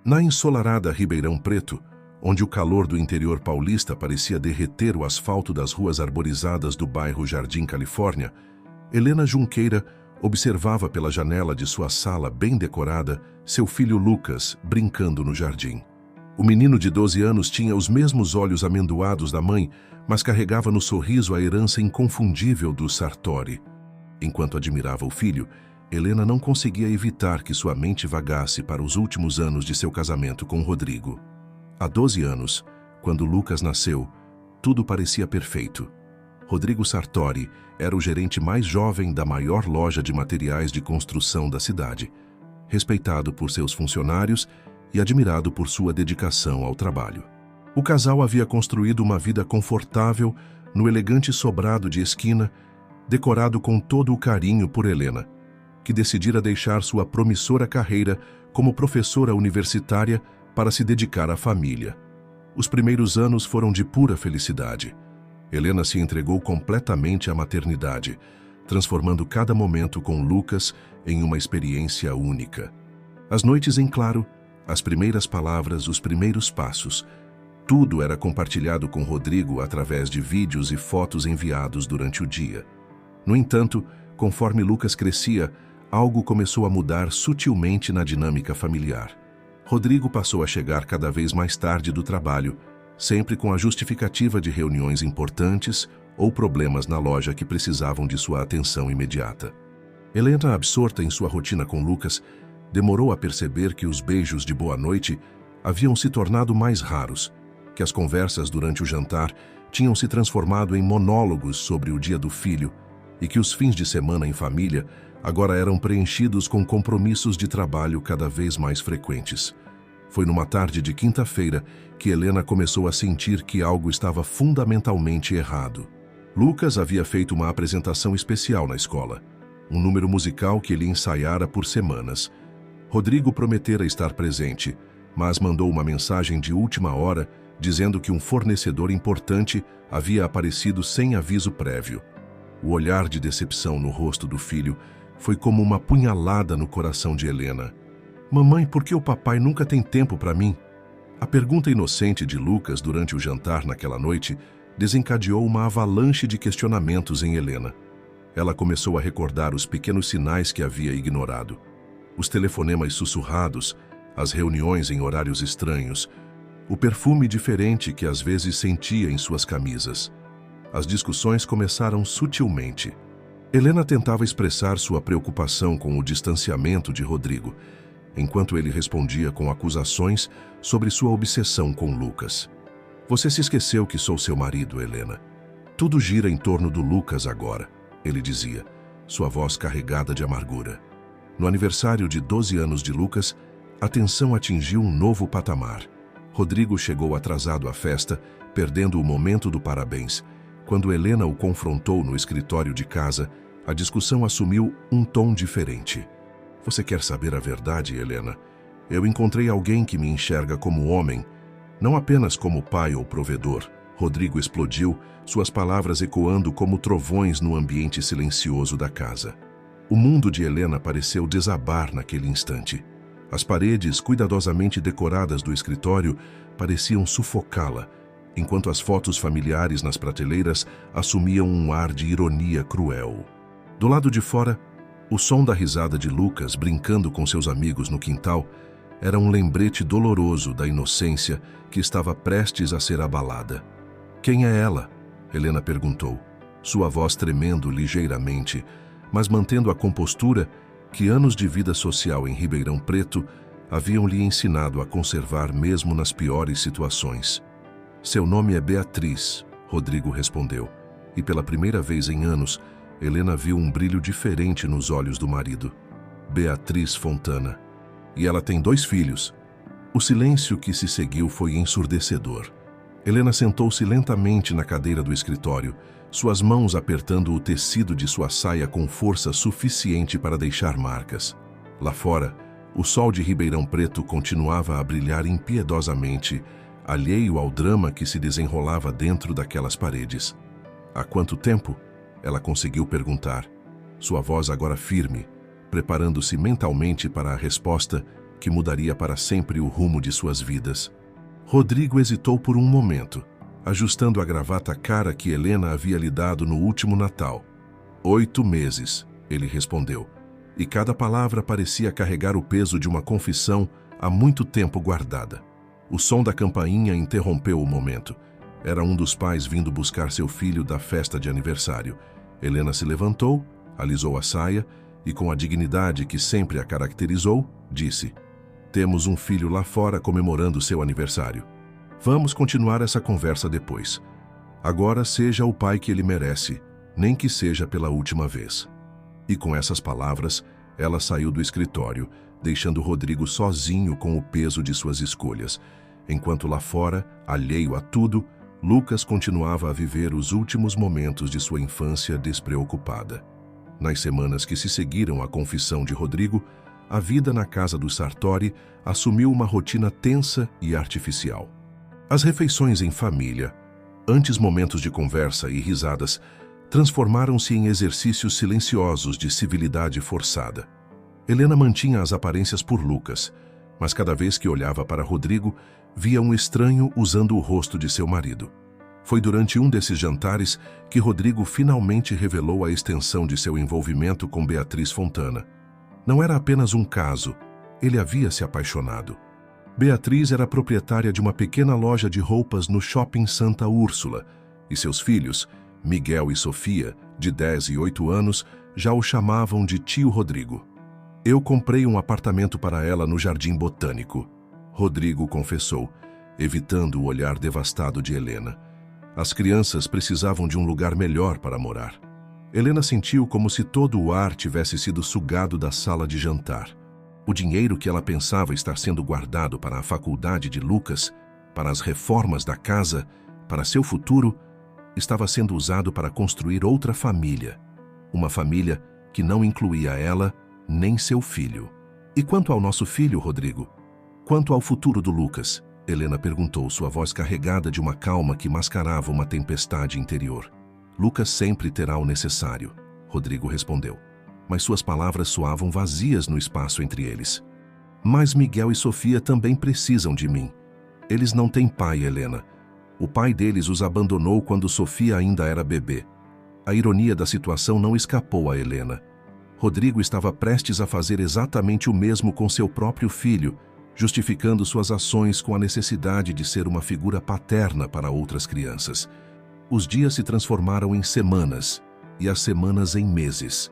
Na ensolarada Ribeirão Preto, onde o calor do interior paulista parecia derreter o asfalto das ruas arborizadas do bairro Jardim Califórnia, Helena Junqueira observava pela janela de sua sala bem decorada seu filho Lucas brincando no jardim. O menino de 12 anos tinha os mesmos olhos amendoados da mãe, mas carregava no sorriso a herança inconfundível do Sartori. Enquanto admirava o filho, Helena não conseguia evitar que sua mente vagasse para os últimos anos de seu casamento com Rodrigo. Há 12 anos, quando Lucas nasceu, tudo parecia perfeito. Rodrigo Sartori era o gerente mais jovem da maior loja de materiais de construção da cidade, respeitado por seus funcionários e admirado por sua dedicação ao trabalho. O casal havia construído uma vida confortável no elegante sobrado de esquina, decorado com todo o carinho por Helena, que decidira deixar sua promissora carreira como professora universitária para se dedicar à família. Os primeiros anos foram de pura felicidade. Helena se entregou completamente à maternidade, transformando cada momento com Lucas em uma experiência única. As noites em claro, as primeiras palavras, os primeiros passos, tudo era compartilhado com Rodrigo através de vídeos e fotos enviados durante o dia. No entanto, conforme Lucas crescia, algo começou a mudar sutilmente na dinâmica familiar. Rodrigo passou a chegar cada vez mais tarde do trabalho, sempre com a justificativa de reuniões importantes ou problemas na loja que precisavam de sua atenção imediata. Helena, absorta em sua rotina com Lucas, demorou a perceber que os beijos de boa noite haviam se tornado mais raros, que as conversas durante o jantar tinham se transformado em monólogos sobre o dia do filho e que os fins de semana em família agora eram preenchidos com compromissos de trabalho cada vez mais frequentes. Foi numa tarde de quinta-feira que Helena começou a sentir que algo estava fundamentalmente errado. Lucas havia feito uma apresentação especial na escola, um número musical que ele ensaiara por semanas. Rodrigo prometera estar presente, mas mandou uma mensagem de última hora dizendo que um fornecedor importante havia aparecido sem aviso prévio. O olhar de decepção no rosto do filho foi como uma punhalada no coração de Helena. "Mamãe, por que o papai nunca tem tempo para mim?" A pergunta inocente de Lucas durante o jantar naquela noite desencadeou uma avalanche de questionamentos em Helena. Ela começou a recordar os pequenos sinais que havia ignorado. Os telefonemas sussurrados, as reuniões em horários estranhos, o perfume diferente que às vezes sentia em suas camisas. As discussões começaram sutilmente. Helena tentava expressar sua preocupação com o distanciamento de Rodrigo, enquanto ele respondia com acusações sobre sua obsessão com Lucas. "Você se esqueceu que sou seu marido, Helena. Tudo gira em torno do Lucas agora", ele dizia, sua voz carregada de amargura. No aniversário de 12 anos de Lucas, a tensão atingiu um novo patamar. Rodrigo chegou atrasado à festa, perdendo o momento do parabéns. Quando Helena o confrontou no escritório de casa, a discussão assumiu um tom diferente. "Você quer saber a verdade, Helena? Eu encontrei alguém que me enxerga como homem, não apenas como pai ou provedor." Rodrigo explodiu, suas palavras ecoando como trovões no ambiente silencioso da casa. O mundo de Helena pareceu desabar naquele instante. As paredes cuidadosamente decoradas do escritório pareciam sufocá-la, enquanto as fotos familiares nas prateleiras assumiam um ar de ironia cruel. Do lado de fora, o som da risada de Lucas brincando com seus amigos no quintal era um lembrete doloroso da inocência que estava prestes a ser abalada. "Quem é ela?" Helena perguntou, sua voz tremendo ligeiramente, mas mantendo a compostura que anos de vida social em Ribeirão Preto haviam lhe ensinado a conservar mesmo nas piores situações. "Seu nome é Beatriz", Rodrigo respondeu, e pela primeira vez em anos, Helena viu um brilho diferente nos olhos do marido. "Beatriz Fontana. E ela tem 2 filhos." O silêncio que se seguiu foi ensurdecedor. Helena sentou-se lentamente na cadeira do escritório, suas mãos apertando o tecido de sua saia com força suficiente para deixar marcas. Lá fora, o sol de Ribeirão Preto continuava a brilhar impiedosamente, alheio ao drama que se desenrolava dentro daquelas paredes. "Há quanto tempo?" ela conseguiu perguntar, sua voz agora firme, preparando-se mentalmente para a resposta que mudaria para sempre o rumo de suas vidas. Rodrigo hesitou por um momento, ajustando a gravata cara que Helena havia lhe dado no último Natal. 8 meses, ele respondeu, e cada palavra parecia carregar o peso de uma confissão há muito tempo guardada. O som da campainha interrompeu o momento. Era um dos pais vindo buscar seu filho da festa de aniversário. Helena se levantou, alisou a saia e, com a dignidade que sempre a caracterizou, disse: "Temos um filho lá fora comemorando seu aniversário. Vamos continuar essa conversa depois. Agora seja o pai que ele merece, nem que seja pela última vez." E com essas palavras, ela saiu do escritório, deixando Rodrigo sozinho com o peso de suas escolhas, enquanto lá fora, alheio a tudo, Lucas continuava a viver os últimos momentos de sua infância despreocupada. Nas semanas que se seguiram à confissão de Rodrigo, a vida na casa dos Sartori assumiu uma rotina tensa e artificial. As refeições em família, antes momentos de conversa e risadas, transformaram-se em exercícios silenciosos de civilidade forçada. Helena mantinha as aparências por Lucas, mas cada vez que olhava para Rodrigo, via um estranho usando o rosto de seu marido. Foi durante um desses jantares que Rodrigo finalmente revelou a extensão de seu envolvimento com Beatriz Fontana. Não era apenas um caso, ele havia se apaixonado. Beatriz era proprietária de uma pequena loja de roupas no shopping Santa Úrsula, e seus filhos, Miguel e Sofia, de 10 e 8 anos, já o chamavam de tio Rodrigo. "Eu comprei um apartamento para ela no Jardim Botânico", Rodrigo confessou, evitando o olhar devastado de Helena. As crianças precisavam de um lugar melhor para morar. Helena sentiu como se todo o ar tivesse sido sugado da sala de jantar. O dinheiro que ela pensava estar sendo guardado para a faculdade de Lucas, para as reformas da casa, para seu futuro, estava sendo usado para construir outra família. Uma família que não incluía ela nem seu filho. "E quanto ao nosso filho, Rodrigo? Quanto ao futuro do Lucas?" Helena perguntou, sua voz carregada de uma calma que mascarava uma tempestade interior. "Lucas sempre terá o necessário", Rodrigo respondeu, mas suas palavras soavam vazias no espaço entre eles. "Mas Miguel e Sofia também precisam de mim. Eles não têm pai, Helena. O pai deles os abandonou quando Sofia ainda era bebê." A ironia da situação não escapou a Helena. Rodrigo estava prestes a fazer exatamente o mesmo com seu próprio filho, justificando suas ações com a necessidade de ser uma figura paterna para outras crianças. Os dias se transformaram em semanas, e as semanas em meses.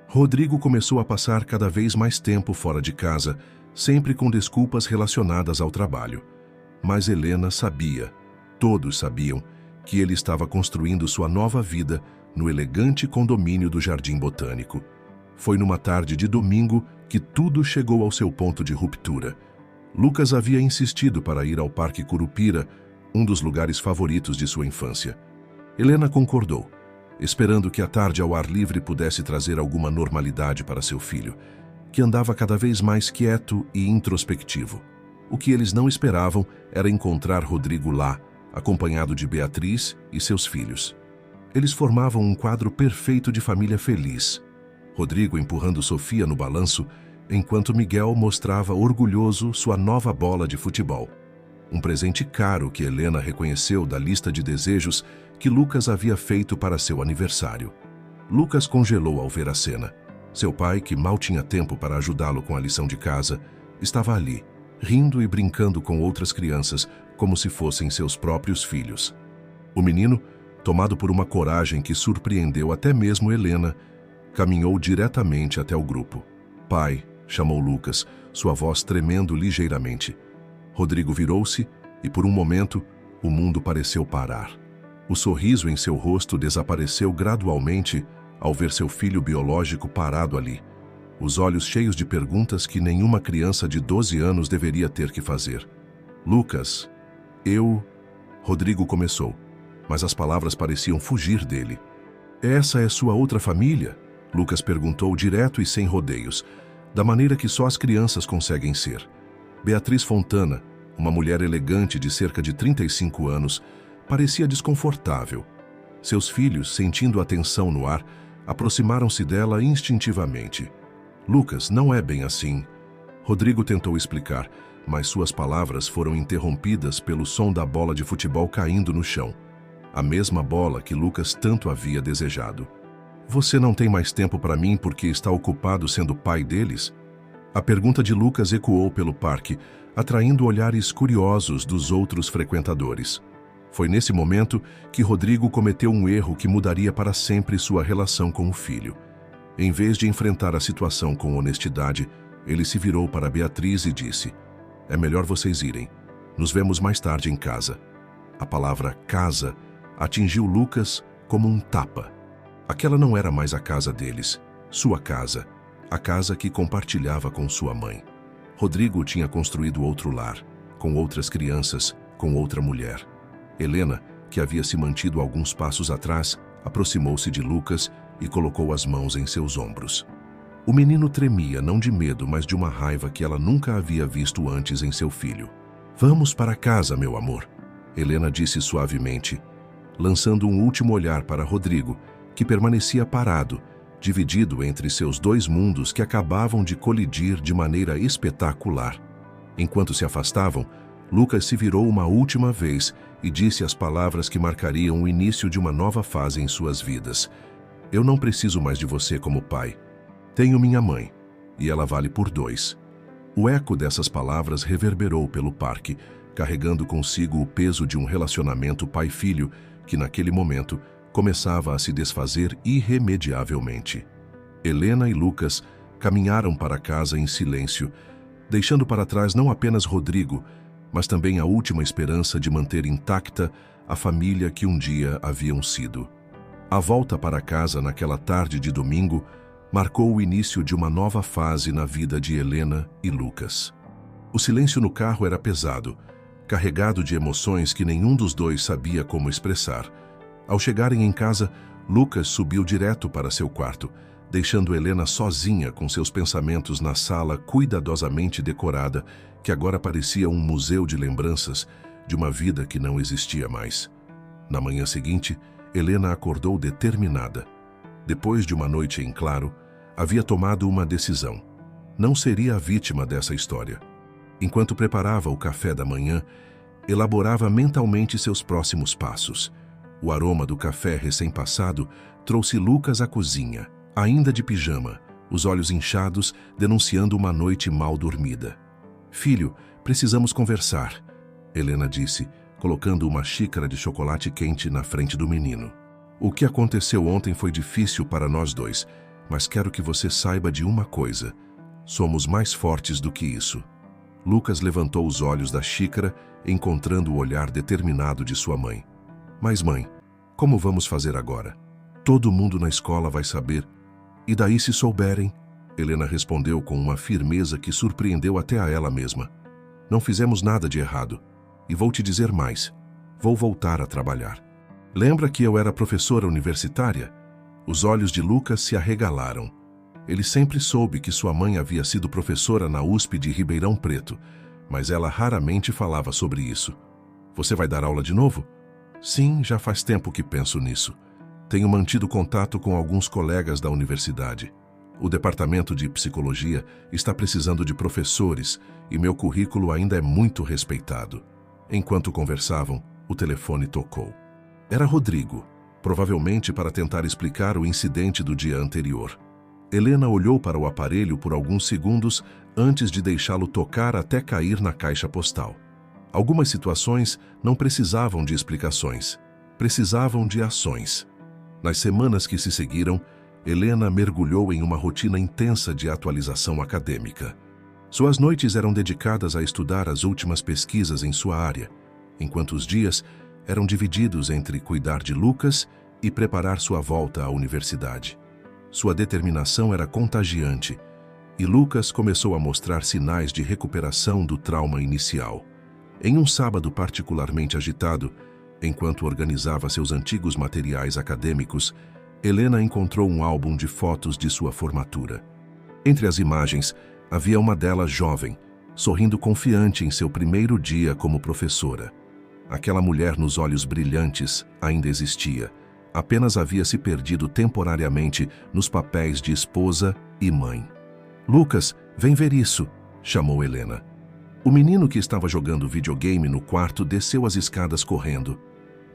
Rodrigo começou a passar cada vez mais tempo fora de casa, sempre com desculpas relacionadas ao trabalho. Mas Helena sabia, todos sabiam, que ele estava construindo sua nova vida no elegante condomínio do Jardim Botânico. Foi numa tarde de domingo que tudo chegou ao seu ponto de ruptura. Lucas havia insistido para ir ao Parque Curupira, um dos lugares favoritos de sua infância. Helena concordou, esperando que a tarde ao ar livre pudesse trazer alguma normalidade para seu filho, que andava cada vez mais quieto e introspectivo. O que eles não esperavam era encontrar Rodrigo lá, acompanhado de Beatriz e seus filhos. Eles formavam um quadro perfeito de família feliz. Rodrigo empurrando Sofia no balanço, enquanto Miguel mostrava orgulhoso sua nova bola de futebol. Um presente caro que Helena reconheceu da lista de desejos que Lucas havia feito para seu aniversário. Lucas congelou ao ver a cena. Seu pai, que mal tinha tempo para ajudá-lo com a lição de casa, estava ali, rindo e brincando com outras crianças, como se fossem seus próprios filhos. O menino, tomado por uma coragem que surpreendeu até mesmo Helena, caminhou diretamente até o grupo. "Pai", chamou Lucas, sua voz tremendo ligeiramente. Rodrigo virou-se e, por um momento, o mundo pareceu parar. O sorriso em seu rosto desapareceu gradualmente ao ver seu filho biológico parado ali, os olhos cheios de perguntas que nenhuma criança de 12 anos deveria ter que fazer. "Lucas, Rodrigo começou, mas as palavras pareciam fugir dele. "Essa é sua outra família?" Lucas perguntou direto e sem rodeios, da maneira que só as crianças conseguem ser. Beatriz Fontana, uma mulher elegante de cerca de 35 anos, parecia desconfortável. Seus filhos, sentindo a tensão no ar, aproximaram-se dela instintivamente. "Lucas, não é bem assim." Rodrigo tentou explicar, mas suas palavras foram interrompidas pelo som da bola de futebol caindo no chão. A mesma bola que Lucas tanto havia desejado. Você não tem mais tempo para mim porque está ocupado sendo pai deles? A pergunta de Lucas ecoou pelo parque, atraindo olhares curiosos dos outros frequentadores. Foi nesse momento que Rodrigo cometeu um erro que mudaria para sempre sua relação com o filho. Em vez de enfrentar a situação com honestidade, ele se virou para Beatriz e disse: "É melhor vocês irem. Nos vemos mais tarde em casa." A palavra casa atingiu Lucas como um tapa. Aquela não era mais a casa deles, sua casa, a casa que compartilhava com sua mãe. Rodrigo tinha construído outro lar, com outras crianças, com outra mulher. Helena, que havia se mantido alguns passos atrás, aproximou-se de Lucas e colocou as mãos em seus ombros. O menino tremia, não de medo, mas de uma raiva que ela nunca havia visto antes em seu filho. "Vamos para casa, meu amor," Helena disse suavemente, lançando um último olhar para Rodrigo, que permanecia parado, dividido entre seus dois mundos que acabavam de colidir de maneira espetacular. Enquanto se afastavam, Lucas se virou uma última vez e disse as palavras que marcariam o início de uma nova fase em suas vidas. "Eu não preciso mais de você como pai. Tenho minha mãe, e ela vale por 2. O eco dessas palavras reverberou pelo parque, carregando consigo o peso de um relacionamento pai-filho que, naquele momento, começava a se desfazer irremediavelmente. Helena e Lucas caminharam para casa em silêncio, deixando para trás não apenas Rodrigo, mas também a última esperança de manter intacta a família que um dia haviam sido. A volta para casa naquela tarde de domingo marcou o início de uma nova fase na vida de Helena e Lucas. O silêncio no carro era pesado, carregado de emoções que nenhum dos dois sabia como expressar. Ao chegarem em casa, Lucas subiu direto para seu quarto, deixando Helena sozinha com seus pensamentos na sala cuidadosamente decorada, que agora parecia um museu de lembranças de uma vida que não existia mais. Na manhã seguinte, Helena acordou determinada. Depois de uma noite em claro, havia tomado uma decisão. Não seria a vítima dessa história. Enquanto preparava o café da manhã, elaborava mentalmente seus próximos passos. O aroma do café recém-passado trouxe Lucas à cozinha, ainda de pijama, os olhos inchados, denunciando uma noite mal dormida. "Filho, precisamos conversar," Helena disse, colocando uma xícara de chocolate quente na frente do menino. "O que aconteceu ontem foi difícil para nós dois, mas quero que você saiba de uma coisa. Somos mais fortes do que isso." Lucas levantou os olhos da xícara, encontrando o olhar determinado de sua mãe. "Mas mãe, como vamos fazer agora? Todo mundo na escola vai saber. E daí se souberem?" Helena respondeu com uma firmeza que surpreendeu até a ela mesma. "Não fizemos nada de errado. E vou te dizer mais. Vou voltar a trabalhar. Lembra que eu era professora universitária?" Os olhos de Lucas se arregalaram. Ele sempre soube que sua mãe havia sido professora na USP de Ribeirão Preto, mas ela raramente falava sobre isso. "Você vai dar aula de novo?" "Sim, já faz tempo que penso nisso. Tenho mantido contato com alguns colegas da universidade. O departamento de psicologia está precisando de professores e meu currículo ainda é muito respeitado." Enquanto conversavam, o telefone tocou. Era Rodrigo, provavelmente para tentar explicar o incidente do dia anterior. Helena olhou para o aparelho por alguns segundos antes de deixá-lo tocar até cair na caixa postal. Algumas situações não precisavam de explicações, precisavam de ações. Nas semanas que se seguiram, Helena mergulhou em uma rotina intensa de atualização acadêmica. Suas noites eram dedicadas a estudar as últimas pesquisas em sua área, enquanto os dias eram divididos entre cuidar de Lucas e preparar sua volta à universidade. Sua determinação era contagiante, e Lucas começou a mostrar sinais de recuperação do trauma inicial. Em um sábado particularmente agitado, enquanto organizava seus antigos materiais acadêmicos, Helena encontrou um álbum de fotos de sua formatura. Entre as imagens, havia uma delas jovem, sorrindo confiante em seu primeiro dia como professora. Aquela mulher nos olhos brilhantes ainda existia, apenas havia se perdido temporariamente nos papéis de esposa e mãe. "Lucas, vem ver isso," chamou Helena. O menino que estava jogando videogame no quarto desceu as escadas correndo.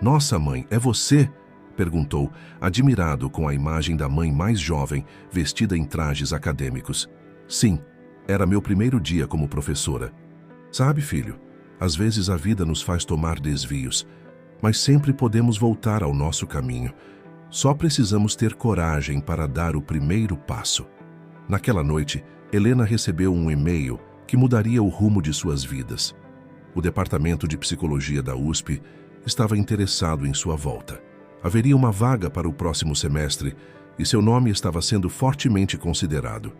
Nossa, mãe, é você? Perguntou, admirado com a imagem da mãe mais jovem, vestida em trajes acadêmicos. Sim, era meu primeiro dia como professora. Sabe, filho, às vezes a vida nos faz tomar desvios, mas sempre podemos voltar ao nosso caminho. Só precisamos ter coragem para dar o primeiro passo. Naquela noite, Helena recebeu um e-mail que mudaria o rumo de suas vidas. O Departamento de Psicologia da USP estava interessado em sua volta. Haveria uma vaga para o próximo semestre e seu nome estava sendo fortemente considerado.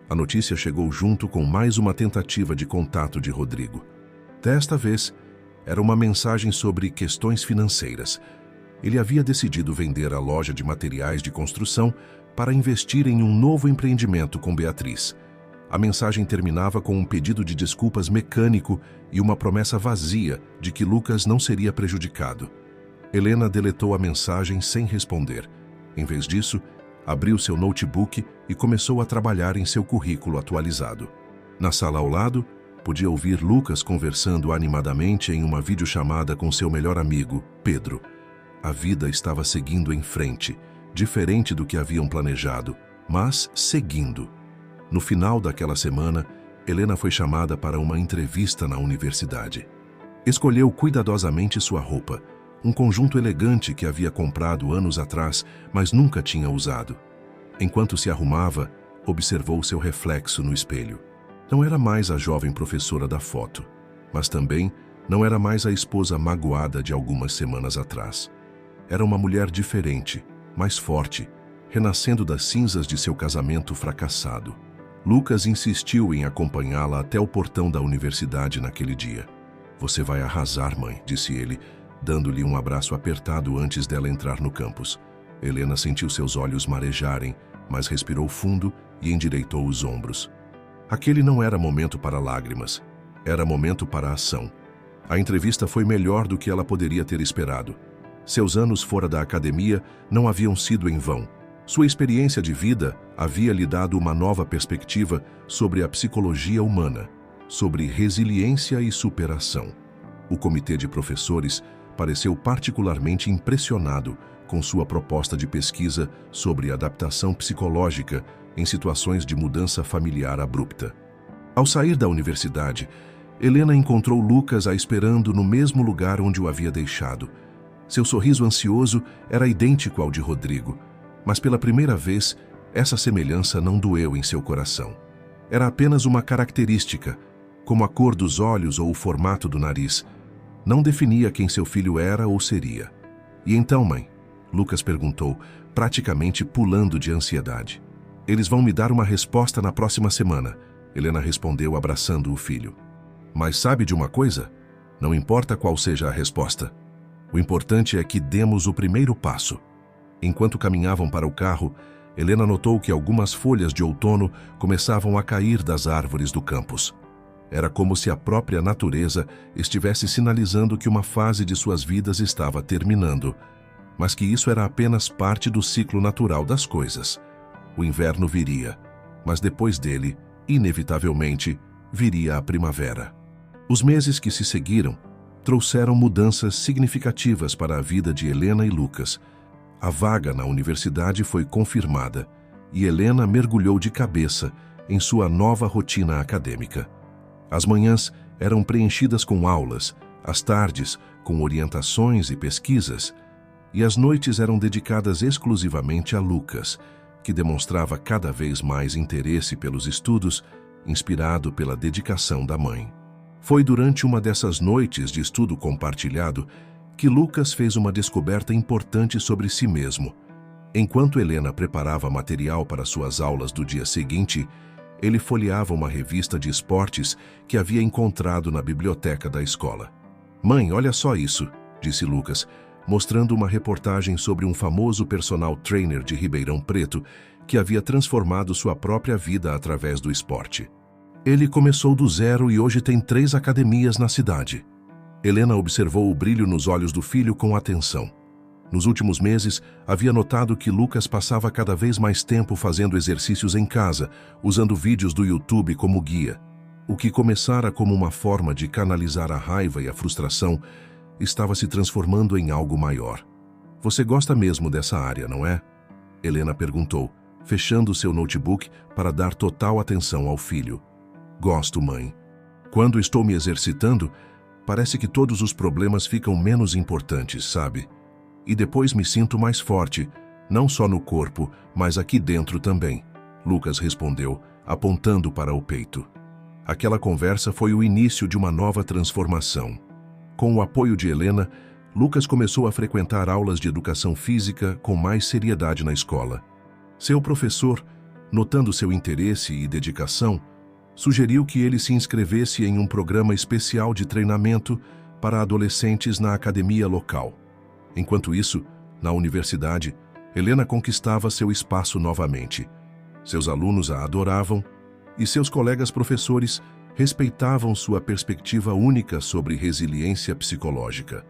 A notícia chegou junto com mais uma tentativa de contato de Rodrigo. Desta vez, era uma mensagem sobre questões financeiras. Ele havia decidido vender a loja de materiais de construção para investir em um novo empreendimento com Beatriz. A mensagem terminava com um pedido de desculpas mecânico e uma promessa vazia de que Lucas não seria prejudicado. Helena deletou a mensagem sem responder. Em vez disso, abriu seu notebook e começou a trabalhar em seu currículo atualizado. Na sala ao lado, podia ouvir Lucas conversando animadamente em uma videochamada com seu melhor amigo, Pedro. A vida estava seguindo em frente, diferente do que haviam planejado, mas seguindo. No final daquela semana, Helena foi chamada para uma entrevista na universidade. Escolheu cuidadosamente sua roupa, um conjunto elegante que havia comprado anos atrás, mas nunca tinha usado. Enquanto se arrumava, observou seu reflexo no espelho. Não era mais a jovem professora da foto, mas também não era mais a esposa magoada de algumas semanas atrás. Era uma mulher diferente, mais forte, renascendo das cinzas de seu casamento fracassado. Lucas insistiu em acompanhá-la até o portão da universidade naquele dia. "Você vai arrasar, mãe", disse ele, dando-lhe um abraço apertado antes dela entrar no campus. Helena sentiu seus olhos marejarem, mas respirou fundo e endireitou os ombros. Aquele não era momento para lágrimas, era momento para a ação. A entrevista foi melhor do que ela poderia ter esperado. Seus anos fora da academia não haviam sido em vão. Sua experiência de vida havia lhe dado uma nova perspectiva sobre a psicologia humana, sobre resiliência e superação. O comitê de professores pareceu particularmente impressionado com sua proposta de pesquisa sobre adaptação psicológica em situações de mudança familiar abrupta. Ao sair da universidade, Helena encontrou Lucas a esperando no mesmo lugar onde o havia deixado. Seu sorriso ansioso era idêntico ao de Rodrigo, mas pela primeira vez, essa semelhança não doeu em seu coração. Era apenas uma característica, como a cor dos olhos ou o formato do nariz. Não definia quem seu filho era ou seria. "E então, mãe?", Lucas perguntou, praticamente pulando de ansiedade. "Eles vão me dar uma resposta na próxima semana", Helena respondeu, abraçando o filho. "Mas sabe de uma coisa? Não importa qual seja a resposta. O importante é que demos o primeiro passo." Enquanto caminhavam para o carro, Helena notou que algumas folhas de outono começavam a cair das árvores do campus. Era como se a própria natureza estivesse sinalizando que uma fase de suas vidas estava terminando, mas que isso era apenas parte do ciclo natural das coisas. O inverno viria, mas depois dele, inevitavelmente, viria a primavera. Os meses que se seguiram trouxeram mudanças significativas para a vida de Helena e Lucas. A vaga na universidade foi confirmada e Helena mergulhou de cabeça em sua nova rotina acadêmica. As manhãs eram preenchidas com aulas, as tardes com orientações e pesquisas, e as noites eram dedicadas exclusivamente a Lucas, que demonstrava cada vez mais interesse pelos estudos, inspirado pela dedicação da mãe. Foi durante uma dessas noites de estudo compartilhado que Lucas fez uma descoberta importante sobre si mesmo. Enquanto Helena preparava material para suas aulas do dia seguinte, ele folheava uma revista de esportes que havia encontrado na biblioteca da escola. "Mãe, olha só isso", disse Lucas, mostrando uma reportagem sobre um famoso personal trainer de Ribeirão Preto que havia transformado sua própria vida através do esporte. "Ele começou do zero e hoje tem 3 academias na cidade." Helena observou o brilho nos olhos do filho com atenção. Nos últimos meses, havia notado que Lucas passava cada vez mais tempo fazendo exercícios em casa, usando vídeos do YouTube como guia. O que começara como uma forma de canalizar a raiva e a frustração estava se transformando em algo maior. Você gosta mesmo dessa área, não é? Helena perguntou, fechando seu notebook para dar total atenção ao filho. Gosto, mãe. Quando estou me exercitando, parece que todos os problemas ficam menos importantes, sabe? E depois me sinto mais forte, não só no corpo, mas aqui dentro também. Lucas respondeu, apontando para o peito. Aquela conversa foi o início de uma nova transformação. Com o apoio de Helena, Lucas começou a frequentar aulas de educação física com mais seriedade na escola. Seu professor, notando seu interesse e dedicação, sugeriu que ele se inscrevesse em um programa especial de treinamento para adolescentes na academia local. Enquanto isso, na universidade, Helena conquistava seu espaço novamente. Seus alunos a adoravam e seus colegas professores respeitavam sua perspectiva única sobre resiliência psicológica.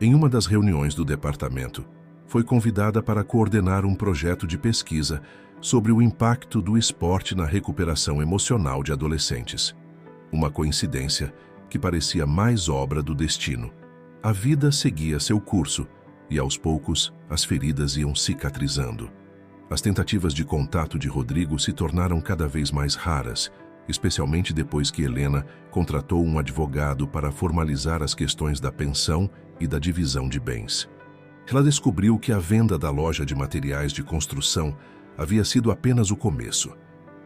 Em uma das reuniões do departamento, foi convidada para coordenar um projeto de pesquisa sobre o impacto do esporte na recuperação emocional de adolescentes. Uma coincidência que parecia mais obra do destino. A vida seguia seu curso e, aos poucos, as feridas iam cicatrizando. As tentativas de contato de Rodrigo se tornaram cada vez mais raras, especialmente depois que Helena contratou um advogado para formalizar as questões da pensão e da divisão de bens. Ela descobriu que a venda da loja de materiais de construção havia sido apenas o começo.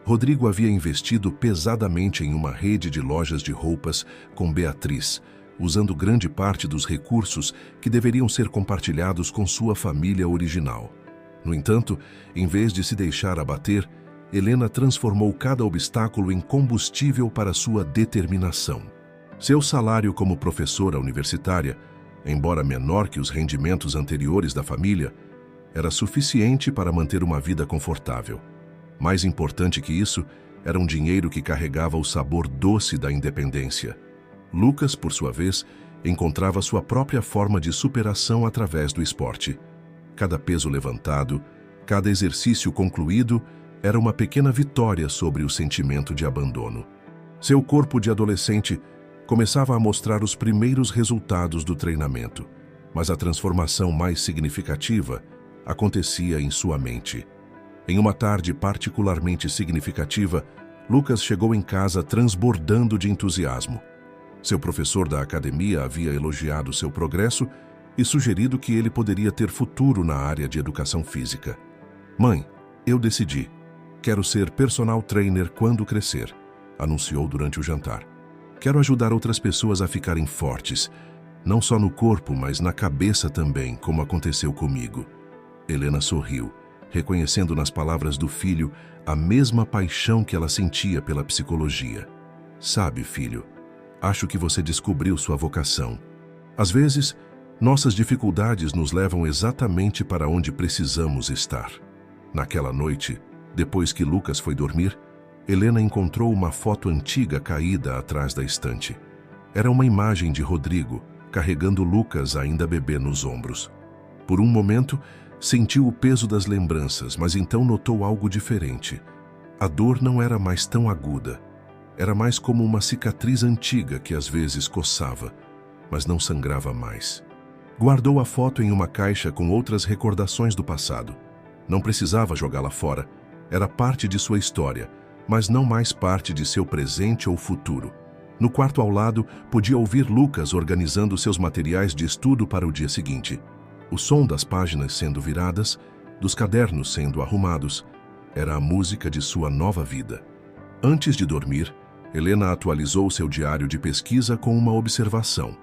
Rodrigo havia investido pesadamente em uma rede de lojas de roupas com Beatriz, usando grande parte dos recursos que deveriam ser compartilhados com sua família original. No entanto, em vez de se deixar abater, Helena transformou cada obstáculo em combustível para sua determinação. Seu salário como professora universitária, embora menor que os rendimentos anteriores da família, era suficiente para manter uma vida confortável. Mais importante que isso, era um dinheiro que carregava o sabor doce da independência. Lucas, por sua vez, encontrava sua própria forma de superação através do esporte. Cada peso levantado, cada exercício concluído, era uma pequena vitória sobre o sentimento de abandono. Seu corpo de adolescente começava a mostrar os primeiros resultados do treinamento, mas a transformação mais significativa acontecia em sua mente. Em uma tarde particularmente significativa, Lucas chegou em casa transbordando de entusiasmo. Seu professor da academia havia elogiado seu progresso e sugerido que ele poderia ter futuro na área de educação física. Mãe, eu decidi. Quero ser personal trainer quando crescer, anunciou durante o jantar. Quero ajudar outras pessoas a ficarem fortes, não só no corpo, mas na cabeça também, como aconteceu comigo. Helena sorriu, reconhecendo nas palavras do filho a mesma paixão que ela sentia pela psicologia. Sabe, filho, acho que você descobriu sua vocação. Às vezes, nossas dificuldades nos levam exatamente para onde precisamos estar. Naquela noite, depois que Lucas foi dormir, Helena encontrou uma foto antiga caída atrás da estante. Era uma imagem de Rodrigo, carregando Lucas ainda bebê nos ombros. Por um momento, sentiu o peso das lembranças, mas então notou algo diferente. A dor não era mais tão aguda. Era mais como uma cicatriz antiga que às vezes coçava, mas não sangrava mais. Guardou a foto em uma caixa com outras recordações do passado. Não precisava jogá-la fora. Era parte de sua história, mas não mais parte de seu presente ou futuro. No quarto ao lado, podia ouvir Lucas organizando seus materiais de estudo para o dia seguinte. O som das páginas sendo viradas, dos cadernos sendo arrumados, era a música de sua nova vida. Antes de dormir, Helena atualizou seu diário de pesquisa com uma observação.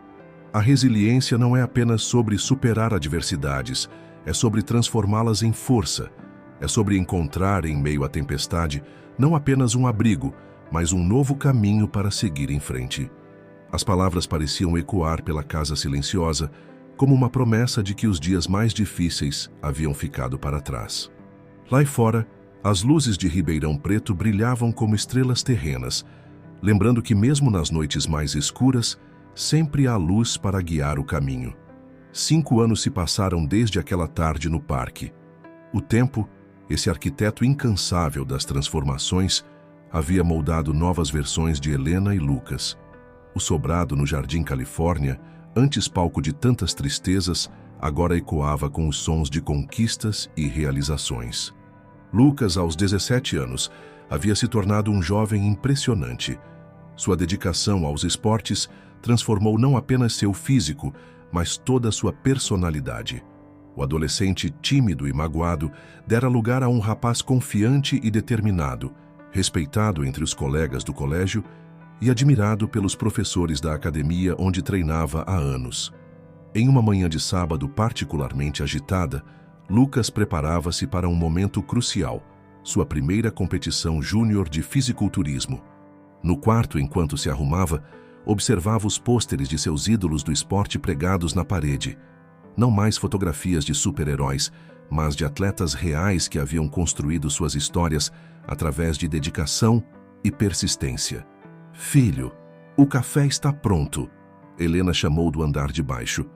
A resiliência não é apenas sobre superar adversidades, é sobre transformá-las em força. É sobre encontrar, em meio à tempestade, não apenas um abrigo, mas um novo caminho para seguir em frente. As palavras pareciam ecoar pela casa silenciosa, como uma promessa de que os dias mais difíceis haviam ficado para trás. Lá fora, as luzes de Ribeirão Preto brilhavam como estrelas terrenas, lembrando que mesmo nas noites mais escuras, sempre há luz para guiar o caminho. 5 anos se passaram desde aquela tarde no parque. O tempo, esse arquiteto incansável das transformações, havia moldado novas versões de Helena e Lucas. O sobrado no Jardim Califórnia, antes palco de tantas tristezas, agora ecoava com os sons de conquistas e realizações. Lucas, aos 17 anos, havia se tornado um jovem impressionante. Sua dedicação aos esportes transformou não apenas seu físico, mas toda a sua personalidade. O adolescente tímido e magoado dera lugar a um rapaz confiante e determinado, respeitado entre os colegas do colégio e admirado pelos professores da academia onde treinava há anos. Em uma manhã de sábado particularmente agitada, Lucas preparava-se para um momento crucial, sua primeira competição júnior de fisiculturismo. No quarto, enquanto se arrumava, observava os pôsteres de seus ídolos do esporte pregados na parede. Não mais fotografias de super-heróis, mas de atletas reais que haviam construído suas histórias através de dedicação e persistência. "Filho, o café está pronto", Helena chamou do andar de baixo.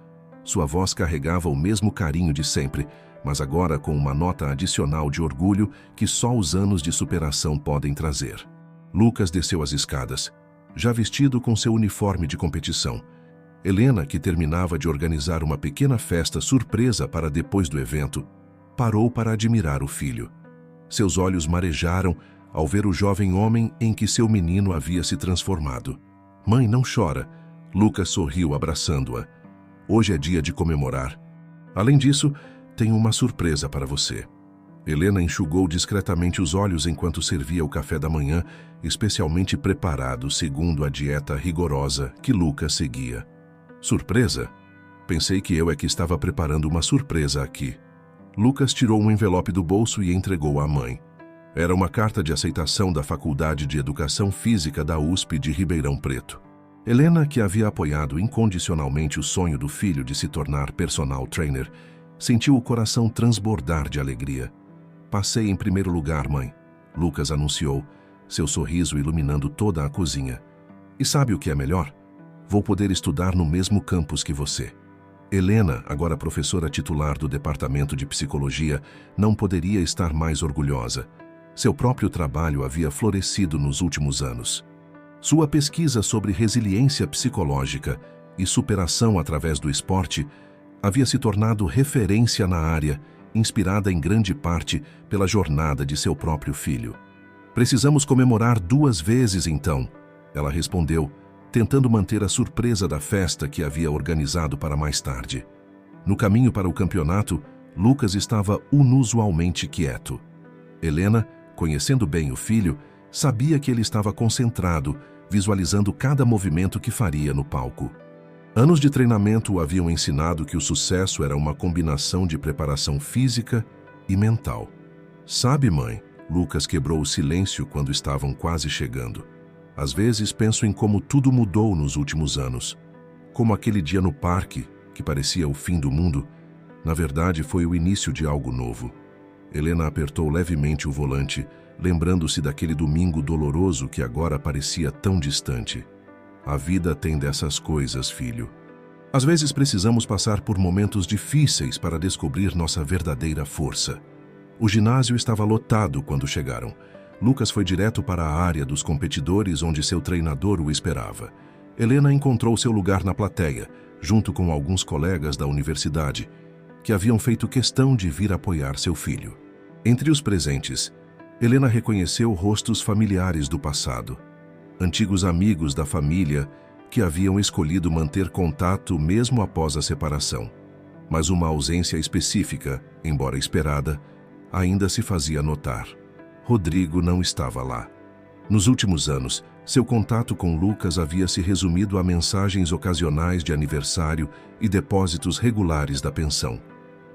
Sua voz carregava o mesmo carinho de sempre, mas agora com uma nota adicional de orgulho que só os anos de superação podem trazer. Lucas desceu as escadas, já vestido com seu uniforme de competição. Helena, que terminava de organizar uma pequena festa surpresa para depois do evento, parou para admirar o filho. Seus olhos marejaram ao ver o jovem homem em que seu menino havia se transformado. "Mãe, não chora", Lucas sorriu abraçando-a. "Hoje é dia de comemorar. Além disso, tenho uma surpresa para você." Helena enxugou discretamente os olhos enquanto servia o café da manhã, especialmente preparado segundo a dieta rigorosa que Lucas seguia. "Surpresa? Pensei que eu é que estava preparando uma surpresa aqui." Lucas tirou um envelope do bolso e entregou à mãe. Era uma carta de aceitação da Faculdade de Educação Física da USP de Ribeirão Preto. Helena, que havia apoiado incondicionalmente o sonho do filho de se tornar personal trainer, sentiu o coração transbordar de alegria. "Passei em primeiro lugar, mãe", Lucas anunciou, seu sorriso iluminando toda a cozinha. "E sabe o que é melhor? Vou poder estudar no mesmo campus que você." Helena, agora professora titular do Departamento de Psicologia, não poderia estar mais orgulhosa. Seu próprio trabalho havia florescido nos últimos anos. Sua pesquisa sobre resiliência psicológica e superação através do esporte havia se tornado referência na área, inspirada em grande parte pela jornada de seu próprio filho. "Precisamos comemorar 2 vezes então", ela respondeu, tentando manter a surpresa da festa que havia organizado para mais tarde. No caminho para o campeonato, Lucas estava inusualmente quieto. Helena, conhecendo bem o filho, sabia que ele estava concentrado, visualizando cada movimento que faria no palco. Anos de treinamento o haviam ensinado que o sucesso era uma combinação de preparação física e mental. "Sabe, mãe", Lucas quebrou o silêncio quando estavam quase chegando. "Às vezes penso em como tudo mudou nos últimos anos. Como aquele dia no parque, que parecia o fim do mundo, na verdade foi o início de algo novo." Helena apertou levemente o volante, lembrando-se daquele domingo doloroso que agora parecia tão distante. "A vida tem dessas coisas, filho. Às vezes precisamos passar por momentos difíceis para descobrir nossa verdadeira força." O ginásio estava lotado quando chegaram. Lucas foi direto para a área dos competidores onde seu treinador o esperava. Helena encontrou seu lugar na plateia, junto com alguns colegas da universidade, que haviam feito questão de vir apoiar seu filho. Entre os presentes, Helena reconheceu rostos familiares do passado, antigos amigos da família que haviam escolhido manter contato mesmo após a separação. Mas uma ausência específica, embora esperada, ainda se fazia notar. Rodrigo não estava lá. Nos últimos anos, seu contato com Lucas havia se resumido a mensagens ocasionais de aniversário e depósitos regulares da pensão.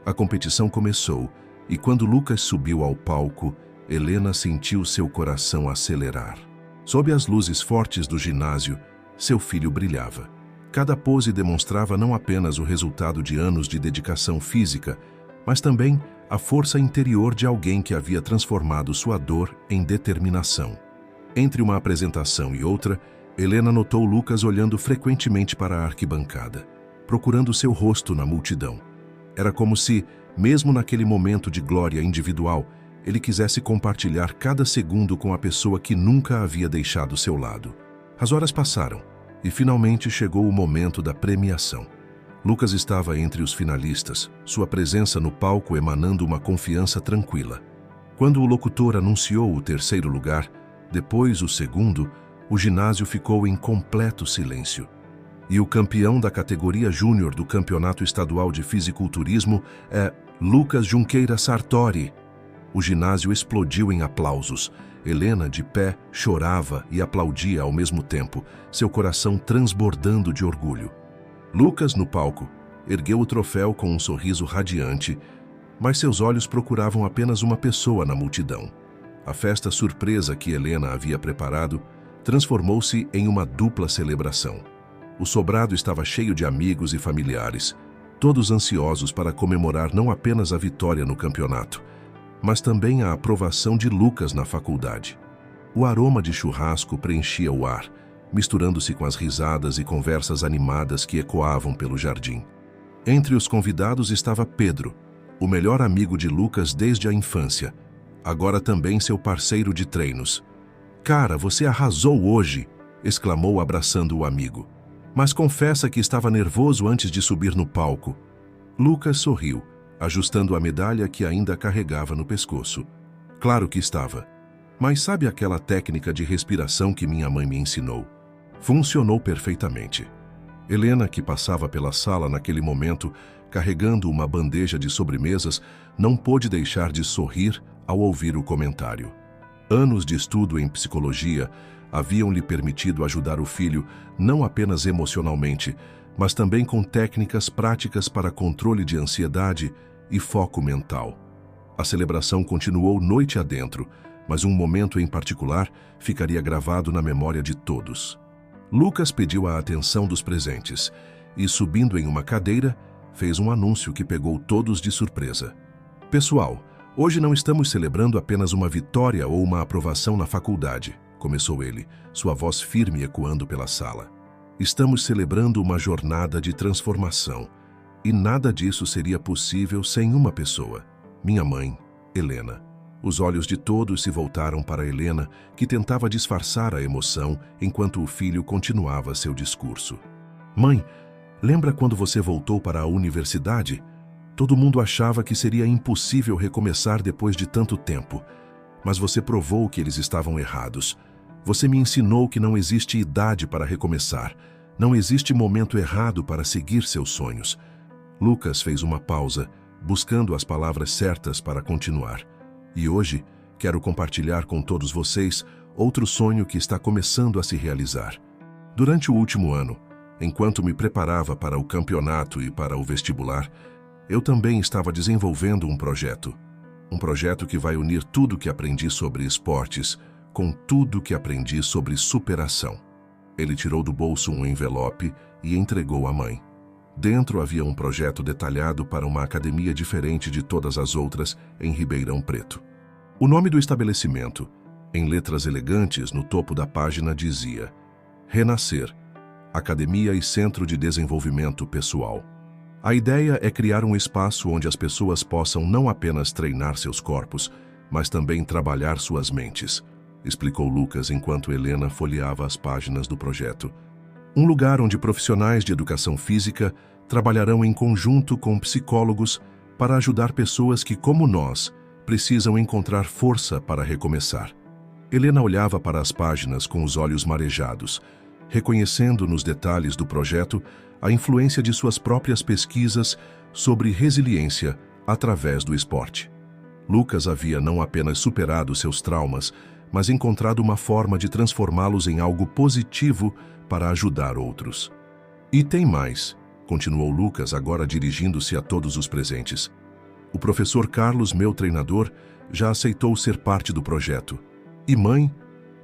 A competição começou e quando Lucas subiu ao palco, Helena sentiu seu coração acelerar. Sob as luzes fortes do ginásio, seu filho brilhava. Cada pose demonstrava não apenas o resultado de anos de dedicação física, mas também a força interior de alguém que havia transformado sua dor em determinação. Entre uma apresentação e outra, Helena notou Lucas olhando frequentemente para a arquibancada, procurando seu rosto na multidão. Era como se, mesmo naquele momento de glória individual, ele quisesse compartilhar cada segundo com a pessoa que nunca havia deixado seu lado. As horas passaram e finalmente chegou o momento da premiação. Lucas estava entre os finalistas, sua presença no palco emanando uma confiança tranquila. Quando o locutor anunciou o terceiro lugar, depois o segundo, o ginásio ficou em completo silêncio. E o campeão da categoria júnior do Campeonato Estadual de Fisiculturismo é Lucas Junqueira Sartori. O ginásio explodiu em aplausos. Helena, de pé, chorava e aplaudia ao mesmo tempo, seu coração transbordando de orgulho. Lucas, no palco, ergueu o troféu com um sorriso radiante, mas seus olhos procuravam apenas uma pessoa na multidão. A festa surpresa que Helena havia preparado transformou-se em uma dupla celebração. O sobrado estava cheio de amigos e familiares, todos ansiosos para comemorar não apenas a vitória no campeonato, mas também a aprovação de Lucas na faculdade. O aroma de churrasco preenchia o ar, misturando-se com as risadas e conversas animadas que ecoavam pelo jardim. Entre os convidados estava Pedro, o melhor amigo de Lucas desde a infância, agora também seu parceiro de treinos. "Cara, você arrasou hoje!" exclamou abraçando o amigo. "Mas confessa que estava nervoso antes de subir no palco." Lucas sorriu, ajustando a medalha que ainda carregava no pescoço. "Claro que estava. Mas sabe aquela técnica de respiração que minha mãe me ensinou? Funcionou perfeitamente." Helena, que passava pela sala naquele momento, carregando uma bandeja de sobremesas, não pôde deixar de sorrir ao ouvir o comentário. Anos de estudo em psicologia haviam lhe permitido ajudar o filho não apenas emocionalmente, mas também com técnicas práticas para controle de ansiedade e foco mental. A celebração continuou noite adentro, mas um momento em particular ficaria gravado na memória de todos. Lucas pediu a atenção dos presentes e, subindo em uma cadeira, fez um anúncio que pegou todos de surpresa. "Pessoal, hoje não estamos celebrando apenas uma vitória ou uma aprovação na faculdade", começou ele, sua voz firme ecoando pela sala. "Estamos celebrando uma jornada de transformação. E nada disso seria possível sem uma pessoa, minha mãe, Helena." Os olhos de todos se voltaram para Helena, que tentava disfarçar a emoção enquanto o filho continuava seu discurso. "Mãe, lembra quando você voltou para a universidade? Todo mundo achava que seria impossível recomeçar depois de tanto tempo. Mas você provou que eles estavam errados. Você me ensinou que não existe idade para recomeçar. Não existe momento errado para seguir seus sonhos." Lucas fez uma pausa, buscando as palavras certas para continuar. "E hoje, quero compartilhar com todos vocês outro sonho que está começando a se realizar. Durante o último ano, enquanto me preparava para o campeonato e para o vestibular, eu também estava desenvolvendo um projeto. Um projeto que vai unir tudo que aprendi sobre esportes com tudo que aprendi sobre superação." Ele tirou do bolso um envelope e entregou à mãe. Dentro havia um projeto detalhado para uma academia diferente de todas as outras em Ribeirão Preto. O nome do estabelecimento, em letras elegantes no topo da página, dizia: Renascer, Academia e Centro de Desenvolvimento Pessoal. A ideia é criar um espaço onde as pessoas possam não apenas treinar seus corpos, mas também trabalhar suas mentes, explicou Lucas enquanto Helena folheava as páginas do projeto. Um lugar onde profissionais de educação física trabalharão em conjunto com psicólogos para ajudar pessoas que, como nós, precisam encontrar força para recomeçar. Helena olhava para as páginas com os olhos marejados, reconhecendo nos detalhes do projeto a influência de suas próprias pesquisas sobre resiliência através do esporte. Lucas havia não apenas superado seus traumas, mas encontrado uma forma de transformá-los em algo positivo para ajudar outros. "E tem mais", continuou Lucas, agora dirigindo-se a todos os presentes. "O professor Carlos, meu treinador, já aceitou ser parte do projeto. E mãe,